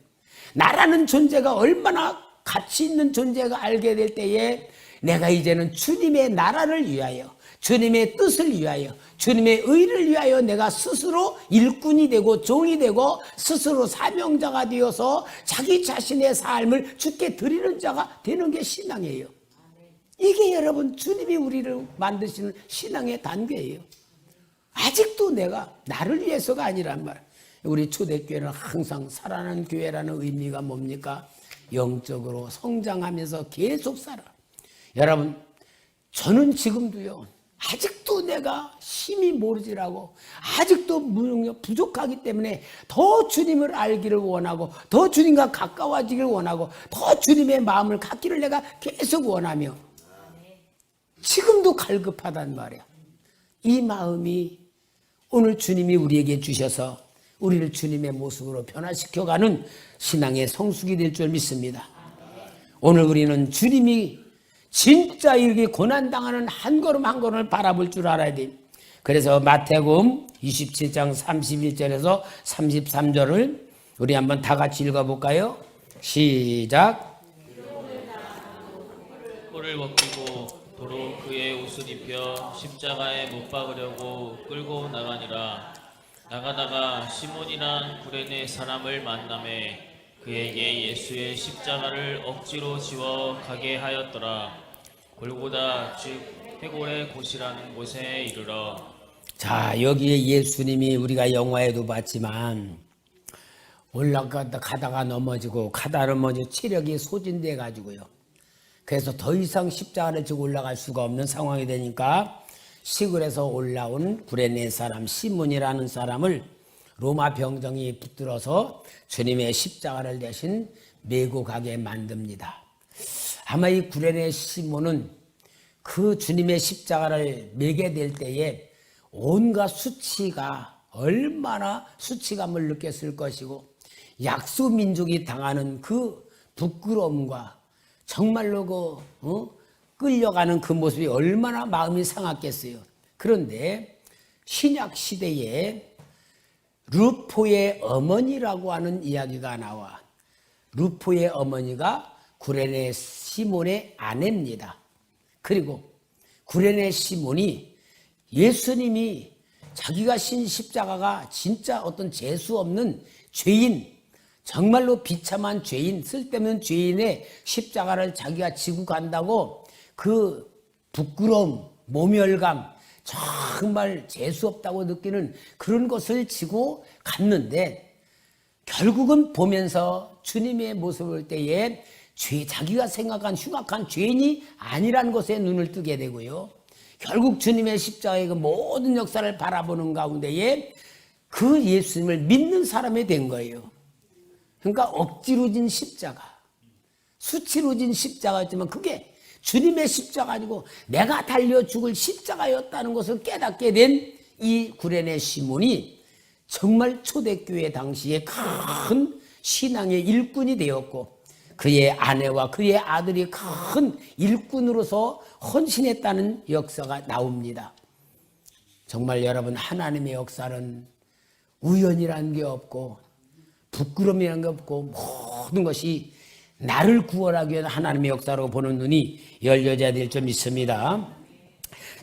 나라는 존재가 얼마나 가치 있는 존재가 알게 될 때에 내가 이제는 주님의 나라를 위하여, 주님의 뜻을 위하여, 주님의 의를 위하여 내가 스스로 일꾼이 되고 종이 되고 스스로 사명자가 되어서 자기 자신의 삶을 주께 드리는 자가 되는 게 신앙이에요. 이게 여러분 주님이 우리를 만드시는 신앙의 단계예요. 아직도 내가 나를 위해서가 아니란 말. 우리 초대교회는 항상 살아나는 교회라는 의미가 뭡니까? 영적으로 성장하면서 계속 살아. 여러분, 저는 지금도요, 아직도 내가 힘이 모르지라고, 아직도 무능력 부족하기 때문에 더 주님을 알기를 원하고, 더 주님과 가까워지기를 원하고, 더 주님의 마음을 갖기를 내가 계속 원하며 지금도 갈급하단 말이야. 이 마음이 오늘 주님이 우리에게 주셔서 우리를 주님의 모습으로 변화시켜가는 신앙의 성숙이 될 줄 믿습니다. 오늘 우리는 주님이 진짜 이렇게 고난당하는 한 걸음 한 걸음을 바라볼 줄 알아야 돼. 그래서 마태복음 27장 31절에서 33절을 우리 한번 다 같이 읽어볼까요? 시작. 뿔을 벗기고 도로 그의 옷을 입혀 십자가에 못 박으려고 끌고 나가니라. 나가다가 시몬이란 구레네 사람을 만나매 그에게 예수의 십자가를 억지로 지워 가게 하였더라. 골고다 즉 해골의 곳이라는 곳에 이르러. 자, 여기에 예수님이 우리가 영화에도 봤지만 가다가 넘어지고 체력이 소진돼 가지고요. 그래서 더 이상 십자가를 지고 올라갈 수가 없는 상황이 되니까 시골에서 올라온 구레네 사람 시몬이라는 사람을 로마 병정이 붙들어서 주님의 십자가를 대신 메고 가게 만듭니다. 아마 이 구레네 시몬은 그 주님의 십자가를 메게 될 때에 온갖 수치가 얼마나 수치감을 느꼈을 것이고, 약소민족이 당하는 그 부끄러움과 정말로 끌려가는 그 모습이 얼마나 마음이 상했겠어요. 그런데 신약 시대에 루포의 어머니라고 하는 이야기가 나와. 루포의 어머니가 구레네 시몬의 아내입니다. 그리고 구레네 시몬이 예수님이 자기가 신 십자가가 진짜 어떤 재수 없는 죄인, 정말로 비참한 죄인, 쓸데없는 죄인의 십자가를 자기가 지고 간다고 그 부끄러움, 모멸감, 정말 재수없다고 느끼는 그런 것을 지고 갔는데, 결국은 보면서 주님의 모습을 볼 때에 자기가 생각한 흉악한 죄인이 아니라는 것에 눈을 뜨게 되고요. 결국 주님의 십자가의 그 모든 역사를 바라보는 가운데에 그 예수님을 믿는 사람이 된 거예요. 그러니까 억지로 진 십자가, 수치로 진 십자가였지만 그게 주님의 십자가 아니고 내가 달려 죽을 십자가였다는 것을 깨닫게 된 이 구레네 시몬이 정말 초대교회 당시에 큰 신앙의 일꾼이 되었고, 그의 아내와 그의 아들이 큰 일꾼으로서 헌신했다는 역사가 나옵니다. 정말 여러분, 하나님의 역사는 우연이라는 게 없고 부끄러움이라는 게 없고 모든 것이 나를 구원하기 위한 하나님의 역사라고 보는 눈이 열려져야 될 점 있습니다.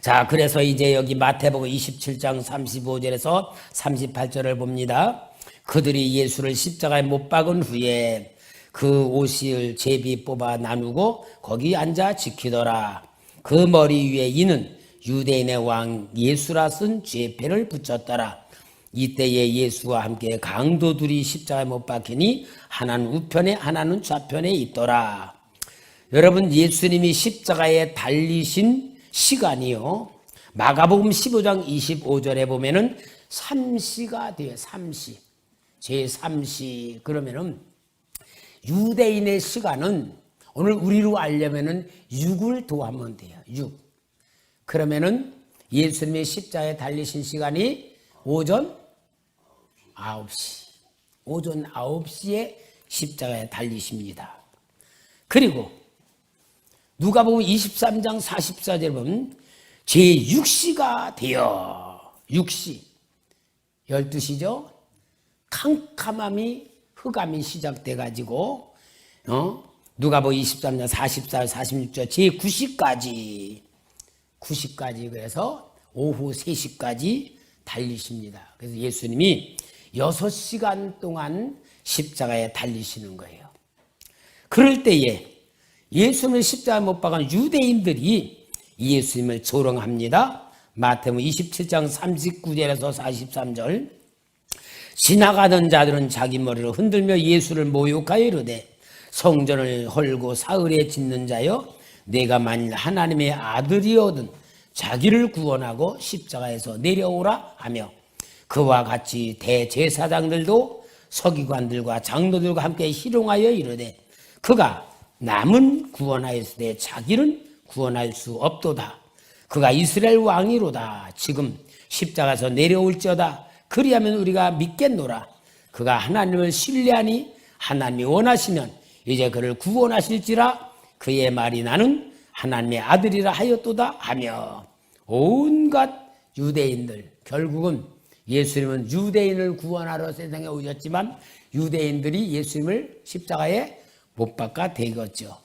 자, 그래서 이제 여기 마태복음 27장 35절에서 38절을 봅니다. 그들이 예수를 십자가에 못 박은 후에 그 옷을 제비 뽑아 나누고 거기 앉아 지키더라. 그 머리 위에 이는 유대인의 왕 예수라 쓴 죄패를 붙였더라. 이때에 예수와 함께 강도들이 십자가에 못 박히니 하나는 우편에 하나는 좌편에 있더라. 여러분, 예수님이 십자가에 달리신 시간이요, 마가복음 15장 25절에 보면은 삼시가 돼요. 삼시. 제3시. 그러면은 유대인의 시간은 오늘 우리로 알려면은 6을 더하면 돼요. 6. 그러면은 예수님의 십자가에 달리신 시간이 오전 9시. 오전 9시에 십자가에 달리십니다. 그리고 누가복음 23장 44절에 보면 제6시가 되어 6시 12시죠. 캄캄함이 흑암이 시작돼 가지고 누가복음 23장 44, 46절 제9시까지 9시까지 그래서 오후 3시까지 달리십니다. 그래서 예수님이 6시간 동안 십자가에 달리시는 거예요. 그럴 때에 예수님을 십자가에 못 박은 유대인들이 예수님을 조롱합니다. 마태복음 27장 39절에서 43절 지나가던 자들은 자기 머리를 흔들며 예수를 모욕하여 이르되 성전을 헐고 사흘에 짓는 자여 내가 만일 하나님의 아들이거든 자기를 구원하고 십자가에서 내려오라 하며 그와 같이 대제사장들도 서기관들과 장로들과 함께 희롱하여 이르되 그가 남은 구원하였으되 자기는 구원할 수 없도다. 그가 이스라엘 왕이로다. 지금 십자가에서 내려올지어다. 그리하면 우리가 믿겠노라. 그가 하나님을 신뢰하니 하나님이 원하시면 이제 그를 구원하실지라. 그의 말이 나는 하나님의 아들이라 하였도다 하며 온갖 유대인들, 결국은 예수님은 유대인을 구원하러 세상에 오셨지만 유대인들이 예수님을 십자가에 못 박아 대겼죠.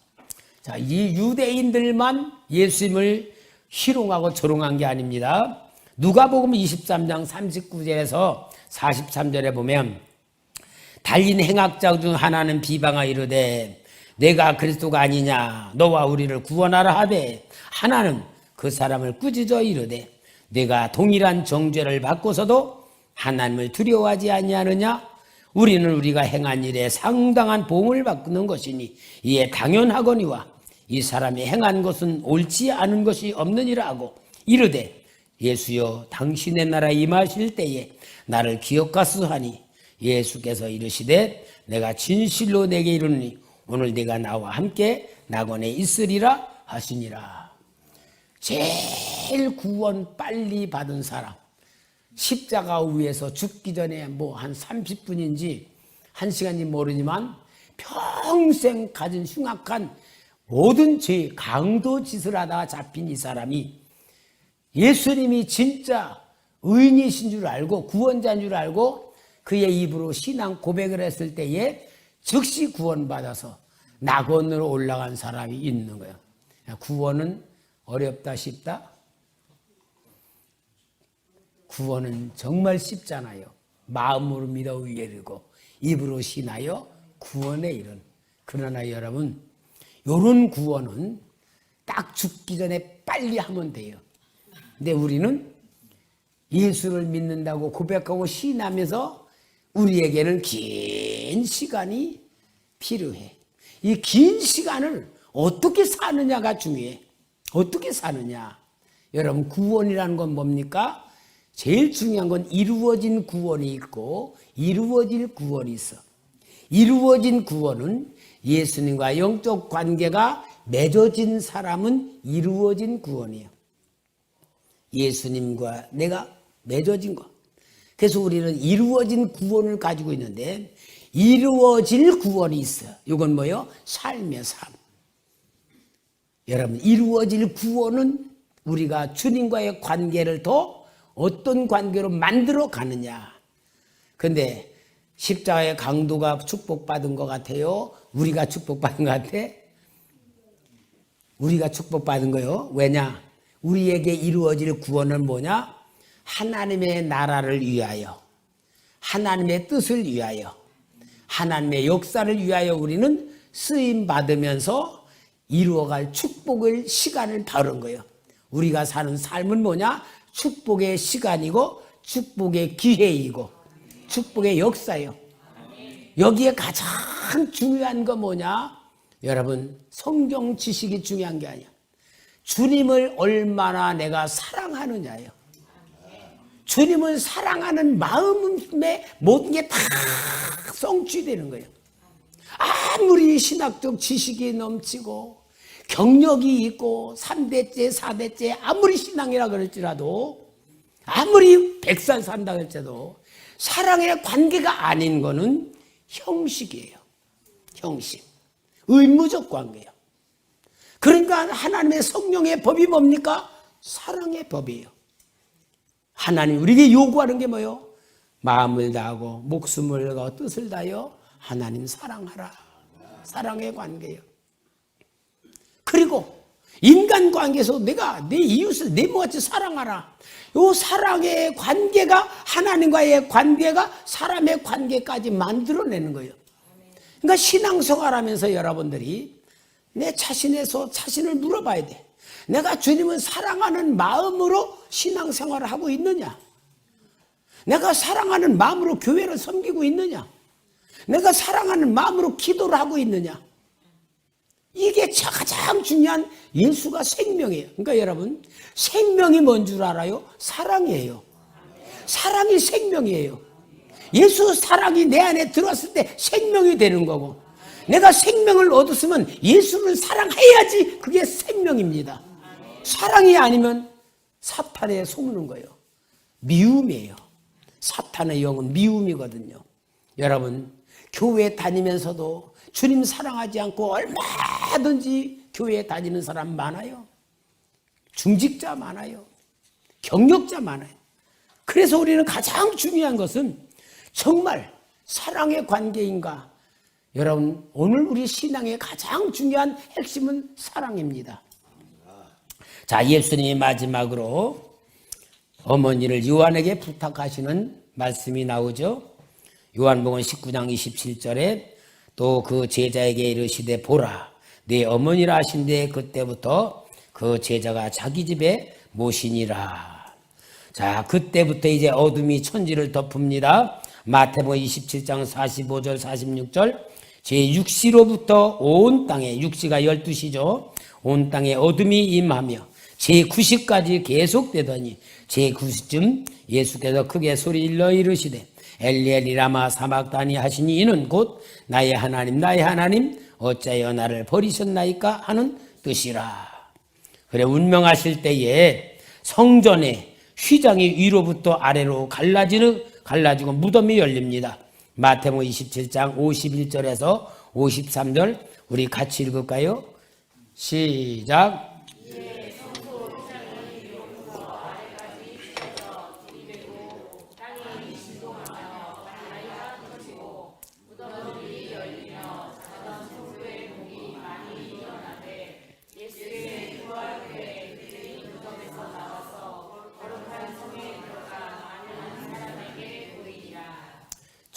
자, 이 유대인들만 예수님을 희롱하고 조롱한 게 아닙니다. 누가복음 23장 39절에서 43절에 보면 달린 행악자 중 하나는 비방하여 이르되 내가 그리스도가 아니냐 너와 우리를 구원하라 하되 하나는 그 사람을 꾸짖어 이르되 내가 동일한 정죄를 받고서도 하나님을 두려워하지 아니하느냐 우리는 우리가 행한 일에 상당한 보응을 받는 것이니 이에 당연하거니와 이 사람이 행한 것은 옳지 않은 것이 없느니라 하고 이르되 예수여 당신의 나라에 임하실 때에 나를 기억하소서 하니 예수께서 이르시되 내가 진실로 내게 이르노니 오늘 네가 나와 함께 낙원에 있으리라 하시니라. 제일 구원 빨리 받은 사람, 십자가 위에서 죽기 전에 뭐 한 30분인지 1시간인지 모르지만 평생 가진 흉악한 모든 죄, 강도 짓을 하다가 잡힌 이 사람이 예수님이 진짜 의인이신 줄 알고 구원자인 줄 알고 그의 입으로 신앙 고백을 했을 때에 즉시 구원받아서 낙원으로 올라간 사람이 있는 거예요. 구원은 어렵다 쉽다? 구원은 정말 쉽잖아요. 마음으로 믿어 의에 이르고 입으로 신하여 구원에 이른. 그러나 여러분 이런 구원은 딱 죽기 전에 빨리 하면 돼요. 근데 우리는 예수를 믿는다고 고백하고 신하면서 우리에게는 긴 시간이 필요해. 이 긴 시간을 어떻게 사느냐가 중요해. 어떻게 사느냐. 여러분 구원이라는 건 뭡니까? 제일 중요한 건 이루어진 구원이 있고 이루어질 구원이 있어. 이루어진 구원은 예수님과 영적 관계가 맺어진 사람은 이루어진 구원이에요. 예수님과 내가 맺어진 것. 그래서 우리는 이루어진 구원을 가지고 있는데 이루어질 구원이 있어요. 이건 뭐예요? 삶의 삶. 여러분 이루어질 구원은 우리가 주님과의 관계를 더 어떤 관계로 만들어 가느냐. 근데 십자가의 강도가 축복받은 것 같아요? 우리가 축복받은 것 같아? 우리가 축복받은 거요. 왜냐? 우리에게 이루어질 구원은 뭐냐? 하나님의 나라를 위하여, 하나님의 뜻을 위하여, 하나님의 역사를 위하여 우리는 쓰임 받으면서 이루어갈 축복을 시간을 다룬 거예요. 우리가 사는 삶은 뭐냐? 축복의 시간이고 축복의 기회이고 축복의 역사예요. 여기에 가장 중요한 거 뭐냐? 여러분, 성경 지식이 중요한 게 아니야. 주님을 얼마나 내가 사랑하느냐예요. 주님을 사랑하는 마음에 모든 게 다 성취되는 거예요. 아무리 신학적 지식이 넘치고 경력이 있고 3대째 4대째 아무리 신앙이라 그럴지라도, 아무리 100살 산다 할지라도 사랑의 관계가 아닌 거는 형식이에요. 형식. 의무적 관계예요. 그러니까 하나님의 성령의 법이 뭡니까? 사랑의 법이에요. 하나님 우리에게 요구하는 게 뭐예요? 마음을 다하고 목숨을 다하고 뜻을 다하여 하나님 사랑하라. 사랑의 관계예요. 그리고 인간관계에서 내가 내 이웃을 내 몸같이 사랑하라. 이 사랑의 관계가, 하나님과의 관계가 사람의 관계까지 만들어내는 거예요. 그러니까 신앙생활하면서 여러분들이 내 자신에서 자신을 물어봐야 돼. 내가 주님을 사랑하는 마음으로 신앙생활을 하고 있느냐? 내가 사랑하는 마음으로 교회를 섬기고 있느냐? 내가 사랑하는 마음으로 기도를 하고 있느냐? 이게 가장 중요한, 예수가 생명이에요. 그러니까 여러분, 생명이 뭔 줄 알아요? 사랑이에요. 사랑이 생명이에요. 예수 사랑이 내 안에 들어왔을 때 생명이 되는 거고, 내가 생명을 얻었으면 예수를 사랑해야지 그게 생명입니다. 사랑이 아니면 사탄에 속는 거예요. 미움이에요. 사탄의 영은 미움이거든요. 여러분, 교회 다니면서도 주님 사랑하지 않고 얼마든지 교회에 다니는 사람 많아요. 중직자 많아요. 경력자 많아요. 그래서 우리는 가장 중요한 것은 정말 사랑의 관계인가? 여러분, 오늘 우리 신앙의 가장 중요한 핵심은 사랑입니다. 자, 예수님이 마지막으로 어머니를 요한에게 부탁하시는 말씀이 나오죠. 요한복음 19장 27절에 또 그 제자에게 이르시되 보라 내 어머니라 하신데 그때부터 그 제자가 자기 집에 모시니라. 자, 그때부터 이제 어둠이 천지를 덮습니다. 마태복음 27장 45절 46절 제6시로부터 온 땅에, 6시가 12시죠. 온 땅에 어둠이 임하며 제9시까지 계속되더니 제9시쯤 예수께서 크게 소리질러 이르시되 엘리 엘리 라마 사막다니 하시니 이는 곧 나의 하나님 어찌하여 나를 버리셨나이까 하는 뜻이라. 그래, 운명하실 때에 성전의 휘장이 위로부터 아래로 갈라지고 무덤이 열립니다. 마태복음 27장 51절에서 53절 우리 같이 읽을까요? 시작.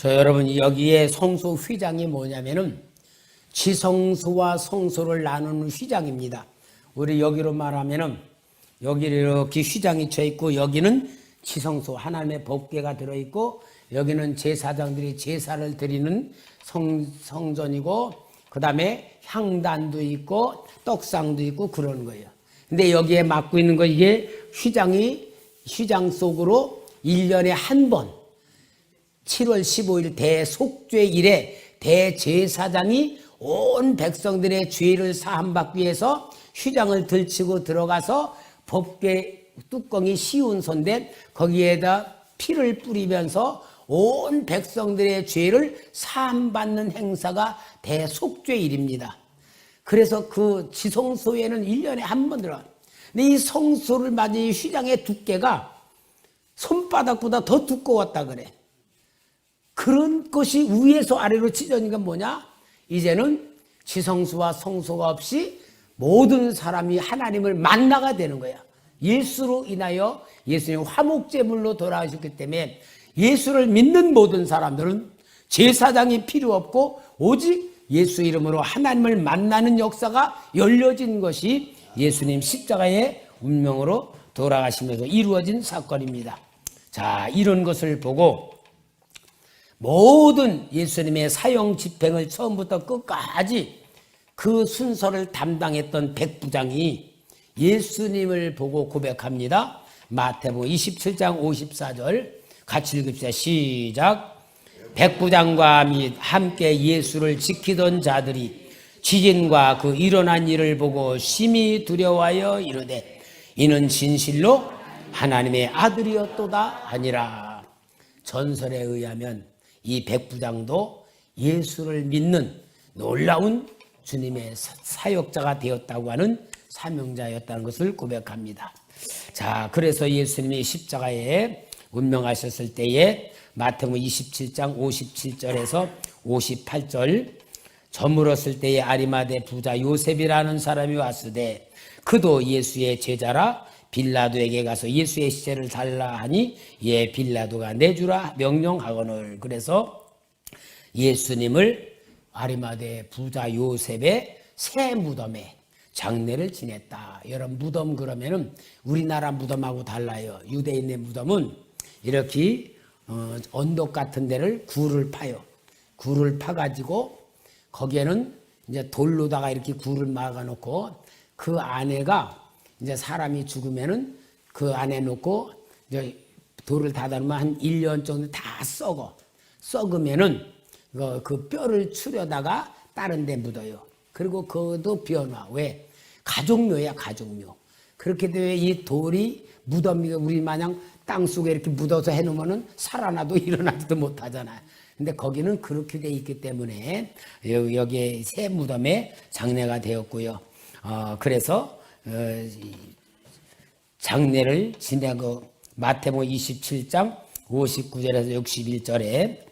여러분, 여기에 성소 휘장이 뭐냐면은 지성소와 성소를 나누는 휘장입니다. 우리 여기로 말하면은 여기 이렇게 휘장이 쳐 있고 여기는 지성소, 하나님의 법궤가 들어 있고 여기는 제사장들이 제사를 드리는 성전이고 그다음에 향단도 있고 떡상도 있고 그런 거예요. 근데 여기에 맡고 있는 거 이게 휘장 속으로 1년에 한 번 7월 15일 대속죄일에 대제사장이 온 백성들의 죄를 사함받기 위해서 휘장을 들치고 들어가서 법궤 뚜껑이 씌운 손대 거기에다 피를 뿌리면서 온 백성들의 죄를 사함받는 행사가 대속죄일입니다. 그래서 그 지성소에는 1년에 한 번 들어가요. 근데 이 성소를 맞은 이 휘장의 두께가 손바닥보다 더 두꺼웠다 그래. 그런 것이 위에서 아래로 찢어지니까 뭐냐? 이제는 지성소와 성소가 없이 모든 사람이 하나님을 만나가 되는 거야. 예수로 인하여 예수님 화목제물로 돌아가셨기 때문에 예수를 믿는 모든 사람들은 제사장이 필요 없고 오직 예수 이름으로 하나님을 만나는 역사가 열려진 것이 예수님 십자가의 운명으로 돌아가시면서 이루어진 사건입니다. 자, 이런 것을 보고 모든 예수님의 사형 집행을 처음부터 끝까지 그 순서를 담당했던 백부장이 예수님을 보고 고백합니다. 마태복음 27장 54절 같이 읽읍시다. 시작. 백부장과 및 함께 예수를 지키던 자들이 지진과 그 일어난 일을 보고 심히 두려워하여 이르되 이는 진실로 하나님의 아들이었도다 하니라. 전설에 의하면 이 백부장도 예수를 믿는 놀라운 주님의 사역자가 되었다고 하는 사명자였다는 것을 고백합니다. 자, 그래서 예수님이 십자가에 운명하셨을 때에 마태복음 27장 57절에서 58절 저물었을 때에 아리마대 부자 요셉이라는 사람이 왔으되 그도 예수의 제자라 빌라도에게 가서 예수의 시체를 달라 하니 예 빌라도가 내주라 명령하거늘. 그래서 예수님을 아리마대 부자 요셉의 새 무덤에 장례를 지냈다. 여러분 무덤 그러면은 우리나라 무덤하고 달라요. 유대인의 무덤은 이렇게 언덕 같은 데를 굴을 파요. 굴을 파가지고 거기에는 이제 돌로다가 이렇게 굴을 막아놓고 그 안에가 이제 사람이 죽으면은 그 안에 놓고 이제 돌을 닫아놓으면 한 1년 정도 다 썩으면은 그 뼈를 추려다가 다른 데 묻어요. 그리고 그것도 변화. 왜? 가족묘야, 가족묘. 그렇게 되면 이 돌이 무덤이 우리 마냥 땅속에 이렇게 묻어서 해놓으면은 살아나도 일어나지도 못하잖아요. 근데 거기는 그렇게 돼 있기 때문에 여기에 새 무덤에 장례가 되었고요. 그래서 장례를 지내고 마태복음 27장 59절에서 61절에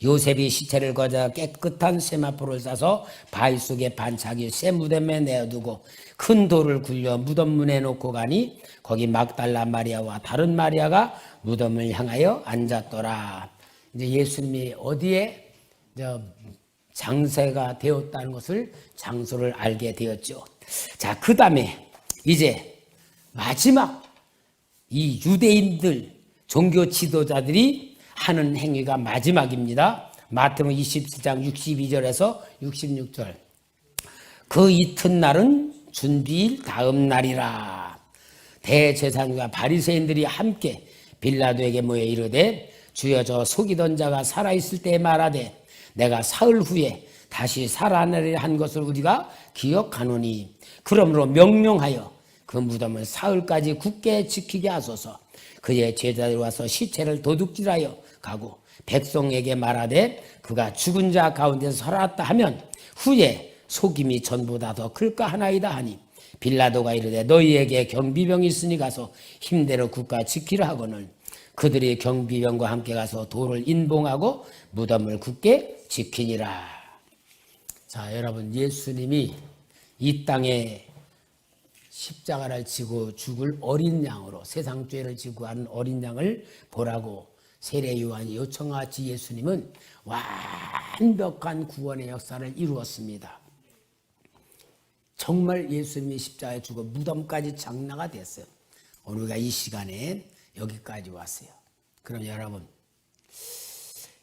요셉이 시체를 거저 깨끗한 세마포를 싸서 바위 속에 반차기 새 무덤에 내어두고 큰 돌을 굴려 무덤 문에 놓고 가니 거기 막달라 마리아와 다른 마리아가 무덤을 향하여 앉았더라. 이제 예수님이 어디에 장세가 되었다는 것을 장소를 알게 되었죠. 자, 그 다음에 이제 마지막 이 유대인들 종교 지도자들이 하는 행위가 마지막입니다. 마태복음 27장 62절에서 66절. 그 이튿날은 준비일 다음 날이라. 대제사장과 바리새인들이 함께 빌라도에게 모여 이르되 주여 저 속이던 자가 살아있을 때 말하되 내가 사흘 후에 다시 살아나리라 한 것을 우리가 기억하노니 그러므로 명령하여 그 무덤을 사흘까지 굳게 지키게 하소서. 그의 제자들이 와서 시체를 도둑질하여 가고 백성에게 말하되 그가 죽은 자 가운데서 살아났다 하면 후에 속임이 전보다 더 클까 하나이다 하니 빌라도가 이르되 너희에게 경비병이 있으니 가서 힘대로 굳게 지키라 하거늘 그들이 경비병과 함께 가서 돌을 인봉하고 무덤을 굳게 지키니라. 자, 여러분 예수님이 이 땅에 십자가를 지고 죽을 어린 양으로 세상 죄를 지고 하는 어린 양을 보라고 세례 요한이 요청하지 예수님은 완벽한 구원의 역사를 이루었습니다. 정말 예수님이 십자가에 죽어 무덤까지 장례가 됐어요. 우리가 이 시간에 여기까지 왔어요. 그럼 여러분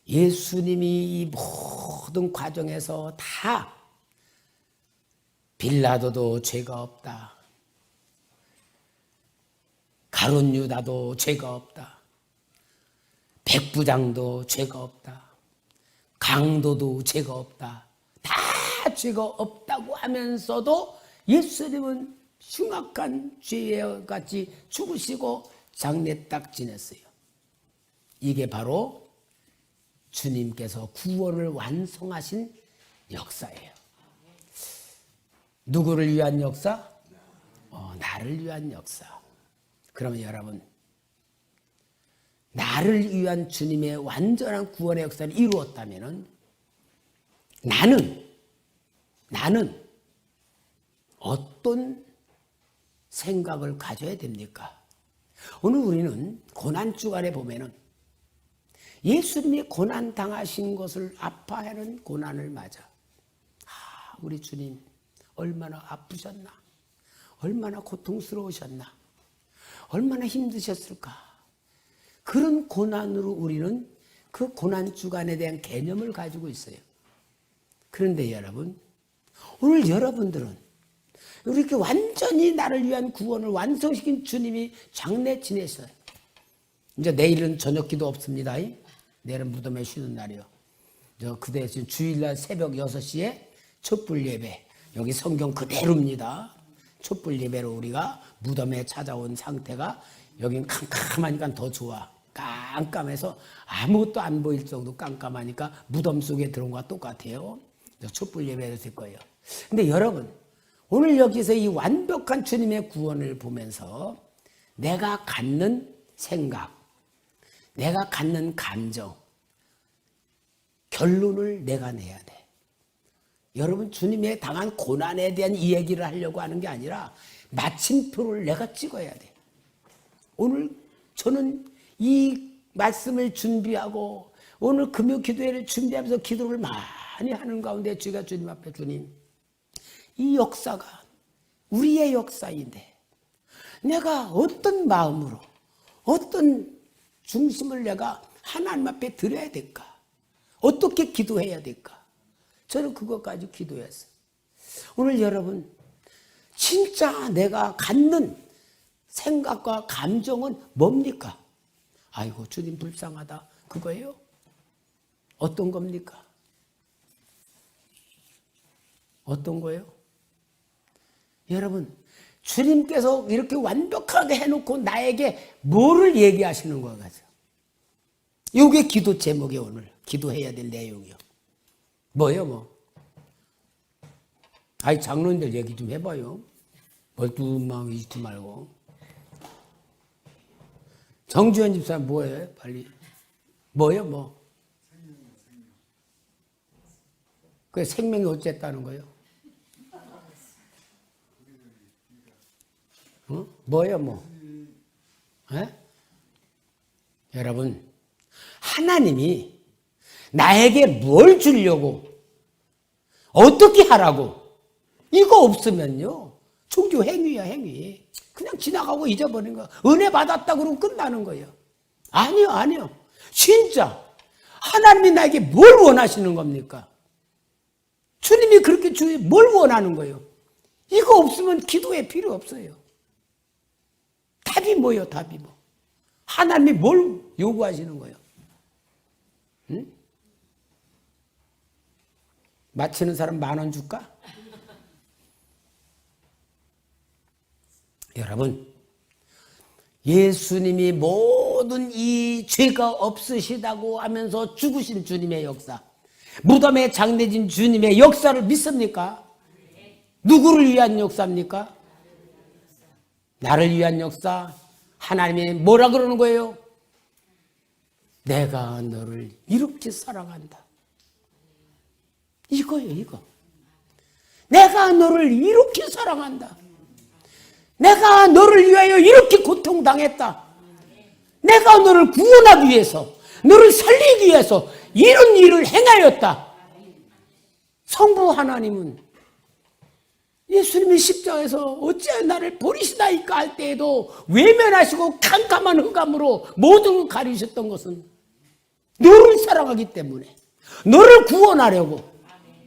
예수님이 이 모든 과정에서 다 빌라도도 죄가 없다. 가룟 유다도 죄가 없다. 백부장도 죄가 없다. 강도도 죄가 없다. 다 죄가 없다고 하면서도 예수님은 흉악한 죄와 같이 죽으시고 장례 딱 지냈어요. 이게 바로 주님께서 구원을 완성하신 역사예요. 누구를 위한 역사? 나를 위한 역사. 그러면 여러분 나를 위한 주님의 완전한 구원의 역사를 이루었다면 나는 어떤 생각을 가져야 됩니까? 오늘 우리는 고난주간에 보면은 예수님이 고난 당하신 것을 아파하는 고난을 맞아. 우리 주님 얼마나 아프셨나? 얼마나 고통스러우셨나? 얼마나 힘드셨을까? 그런 고난으로 우리는 그 고난주간에 대한 개념을 가지고 있어요. 그런데 여러분, 오늘 여러분들은 이렇게 완전히 나를 위한 구원을 완성시킨 주님이 장례 지내셔요. 이제 내일은 저녁기도 없습니다. 내일은 무덤에 쉬는 날이요. 그 대신 주일날 새벽 6시에 촛불 예배. 여기 성경 그대로입니다. 촛불 예배로 우리가 무덤에 찾아온 상태가 여긴 캄캄하니까 더 좋아. 깜깜해서 아무것도 안 보일 정도 깜깜하니까 무덤 속에 들어온 것과 똑같아요. 촛불 예배를 드릴 거예요. 근데 여러분, 오늘 여기서 이 완벽한 주님의 구원을 보면서 내가 갖는 생각, 내가 갖는 감정, 결론을 내가 내야 돼. 여러분, 주님의 당한 고난에 대한 이야기를 하려고 하는 게 아니라 마침표를 내가 찍어야 돼. 오늘 저는 이 말씀을 준비하고 오늘 금요 기도회를 준비하면서 기도를 많이 하는 가운데 제가 주님 앞에 주님, 이 역사가 우리의 역사인데 내가 어떤 마음으로 어떤 중심을 내가 하나님 앞에 드려야 될까? 어떻게 기도해야 될까? 저는 그것까지 기도했어요. 오늘 여러분, 진짜 내가 갖는 생각과 감정은 뭡니까? 아이고 주님 불쌍하다, 그거예요? 어떤 겁니까? 어떤 거예요? 여러분, 주님께서 이렇게 완벽하게 해놓고 나에게 뭐를 얘기하시는 것 같아요? 이게 기도 제목이 오늘 기도해야 될 내용이요. 뭐예요, 뭐? 아이, 장로님들 얘기 좀 해봐요. 멀뚱한 마음 잊지 말고. 정주현 집사님 뭐예요? 빨리. 뭐예요, 뭐? 그 생명이 어쨌다는 거예요? 어? 뭐예요, 뭐? 에? 여러분, 하나님이 나에게 뭘 주려고, 어떻게 하라고, 이거 없으면요, 종교 행위야, 행위. 그냥 지나가고 잊어버리는 거야. 은혜 받았다 그러고 끝나는 거예요. 아니요. 진짜 하나님이 나에게 뭘 원하시는 겁니까? 주님이 그렇게 뭘 원하는 거예요? 이거 없으면 기도에 필요 없어요. 답이 뭐예요, 답이 뭐? 하나님이 뭘 요구하시는 거예요? 응? 맞히는 사람 10,000원 줄까? 여러분, 예수님이 모든 이 죄가 없으시다고 하면서 죽으신 주님의 역사, 무덤에 장례진 주님의 역사를 믿습니까? 누구를 위한 역사입니까? 나를 위한 역사. 하나님이 뭐라 그러는 거예요? 내가 너를 이렇게 사랑한다. 이거예요, 이거. 내가 너를 이렇게 사랑한다. 내가 너를 위하여 이렇게 고통당했다. 내가 너를 구원하기 위해서, 너를 살리기 위해서 이런 일을 행하였다. 성부 하나님은 예수님이 십자가에서 어찌하여 나를 버리시나이까 할 때에도 외면하시고 캄캄한 흑암으로 모든 걸 가리셨던 것은 너를 사랑하기 때문에, 너를 구원하려고.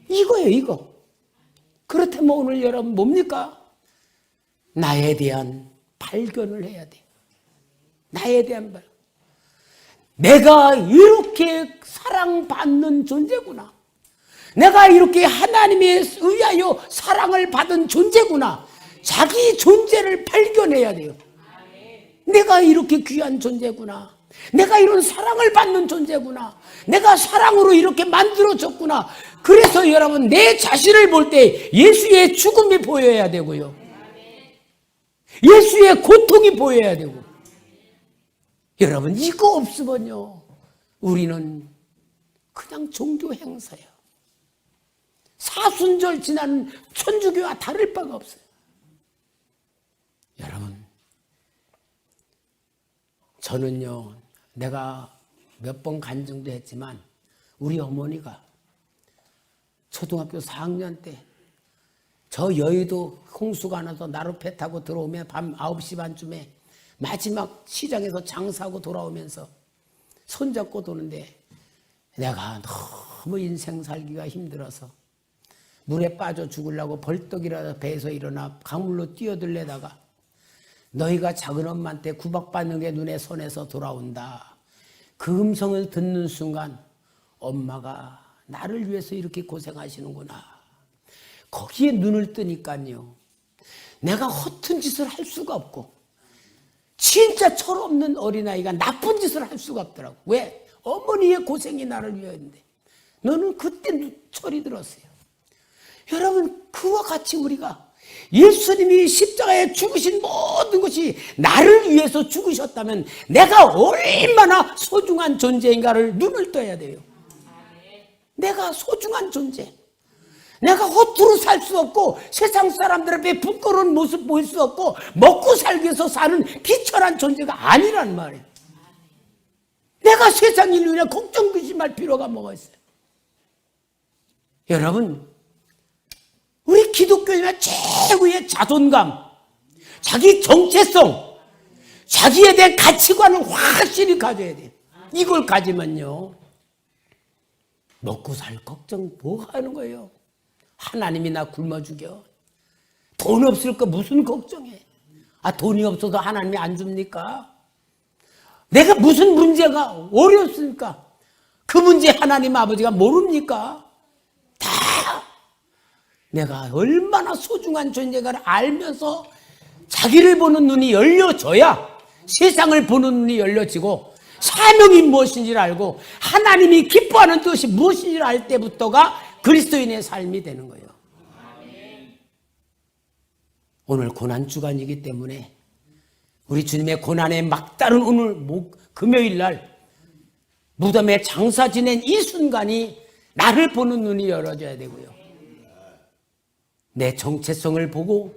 이거예요, 이거. 그렇다면 오늘 여러분 뭡니까? 나에 대한 발견을 해야 돼. 나에 대한 발견. 내가 이렇게 사랑받는 존재구나. 내가 이렇게 하나님에 의하여 사랑을 받은 존재구나. 자기 존재를 발견해야 돼요. 내가 이렇게 귀한 존재구나. 내가 이런 사랑을 받는 존재구나. 내가 사랑으로 이렇게 만들어졌구나. 그래서 여러분, 내 자신을 볼 때 예수의 죽음이 보여야 되고요. 예수의 고통이 보여야 되고. 여러분, 이거 없으면요, 우리는 그냥 종교 행사예요. 사순절 지나는 천주교와 다를 바가 없어요. 여러분, 저는요, 내가 몇 번 간증도 했지만 우리 어머니가 초등학교 4학년 때 저 여의도 홍수가 나서 나루 배 타고 들어오면 밤 9시 반쯤에 마지막 시장에서 장사하고 돌아오면서 손잡고 도는데 내가 너무 인생 살기가 힘들어서 물에 빠져 죽으려고 벌떡이라도 배에서 일어나 강물로 뛰어들려다가 너희가 작은 엄마한테 구박받는 게 눈에 선해서 돌아온다. 그 음성을 듣는 순간 엄마가 나를 위해서 이렇게 고생하시는구나. 거기에 눈을 뜨니까요, 내가 허튼 짓을 할 수가 없고 진짜 철없는 어린아이가 나쁜 짓을 할 수가 없더라고. 왜? 어머니의 고생이 나를 위하였는데. 너는 그때 철이 들었어요. 여러분, 그와 같이 우리가 예수님이 십자가에 죽으신 모든 것이 나를 위해서 죽으셨다면 내가 얼마나 소중한 존재인가를 눈을 떠야 돼요. 내가 소중한 존재. 내가 허투루 살 수 없고 세상 사람들 앞에 부끄러운 모습 보일 수 없고 먹고 살기 위해서 사는 비천한 존재가 아니란 말이에요. 내가 세상 일로 인해 걱정 근심할 필요가 뭐가 있어요. 여러분, 우리 기독교인의 최고의 자존감, 자기 정체성, 자기에 대한 가치관을 확실히 가져야 돼요. 이걸 가지면요, 먹고 살 걱정 뭐 하는 거예요? 하나님이 나 굶어 죽여. 돈 없을까 무슨 걱정해? 돈이 없어서 하나님이 안 줍니까? 내가 무슨 문제가 어려웠습니까? 그 문제 하나님 아버지가 모릅니까? 다 내가 얼마나 소중한 존재가를 알면서 자기를 보는 눈이 열려져야 세상을 보는 눈이 열려지고 사명이 무엇인지를 알고 하나님이 기뻐하는 뜻이 무엇인지를 알 때부터가 그리스도인의 삶이 되는 거예요. 오늘 고난주간이기 때문에 우리 주님의 고난의 막다른 오늘 금요일 날 무덤에 장사 지낸 이 순간이 나를 보는 눈이 열어져야 되고요. 내 정체성을 보고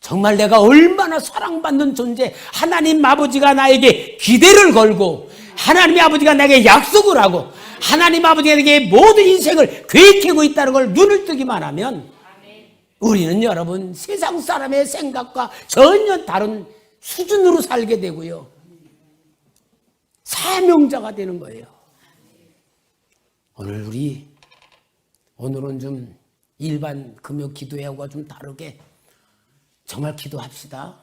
정말 내가 얼마나 사랑받는 존재, 하나님 아버지가 나에게 기대를 걸고 하나님 아버지가 나에게 약속을 하고 하나님 아버지가 나에게 모든 인생을 계획하고 있다는 걸 눈을 뜨기만 하면 우리는 여러분 세상 사람의 생각과 전혀 다른 수준으로 살게 되고요. 사명자가 되는 거예요. 오늘은 좀 일반 금요 기도회하고 좀 다르게 정말 기도합시다.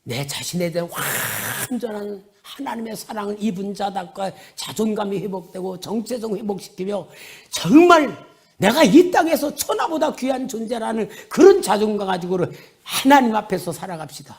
내 자신에 대한 완전한 하나님의 사랑을 입은 자답과 자존감이 회복되고 정체성 회복시키며 정말 내가 이 땅에서 천하보다 귀한 존재라는 그런 자존감 가지고 하나님 앞에서 살아갑시다.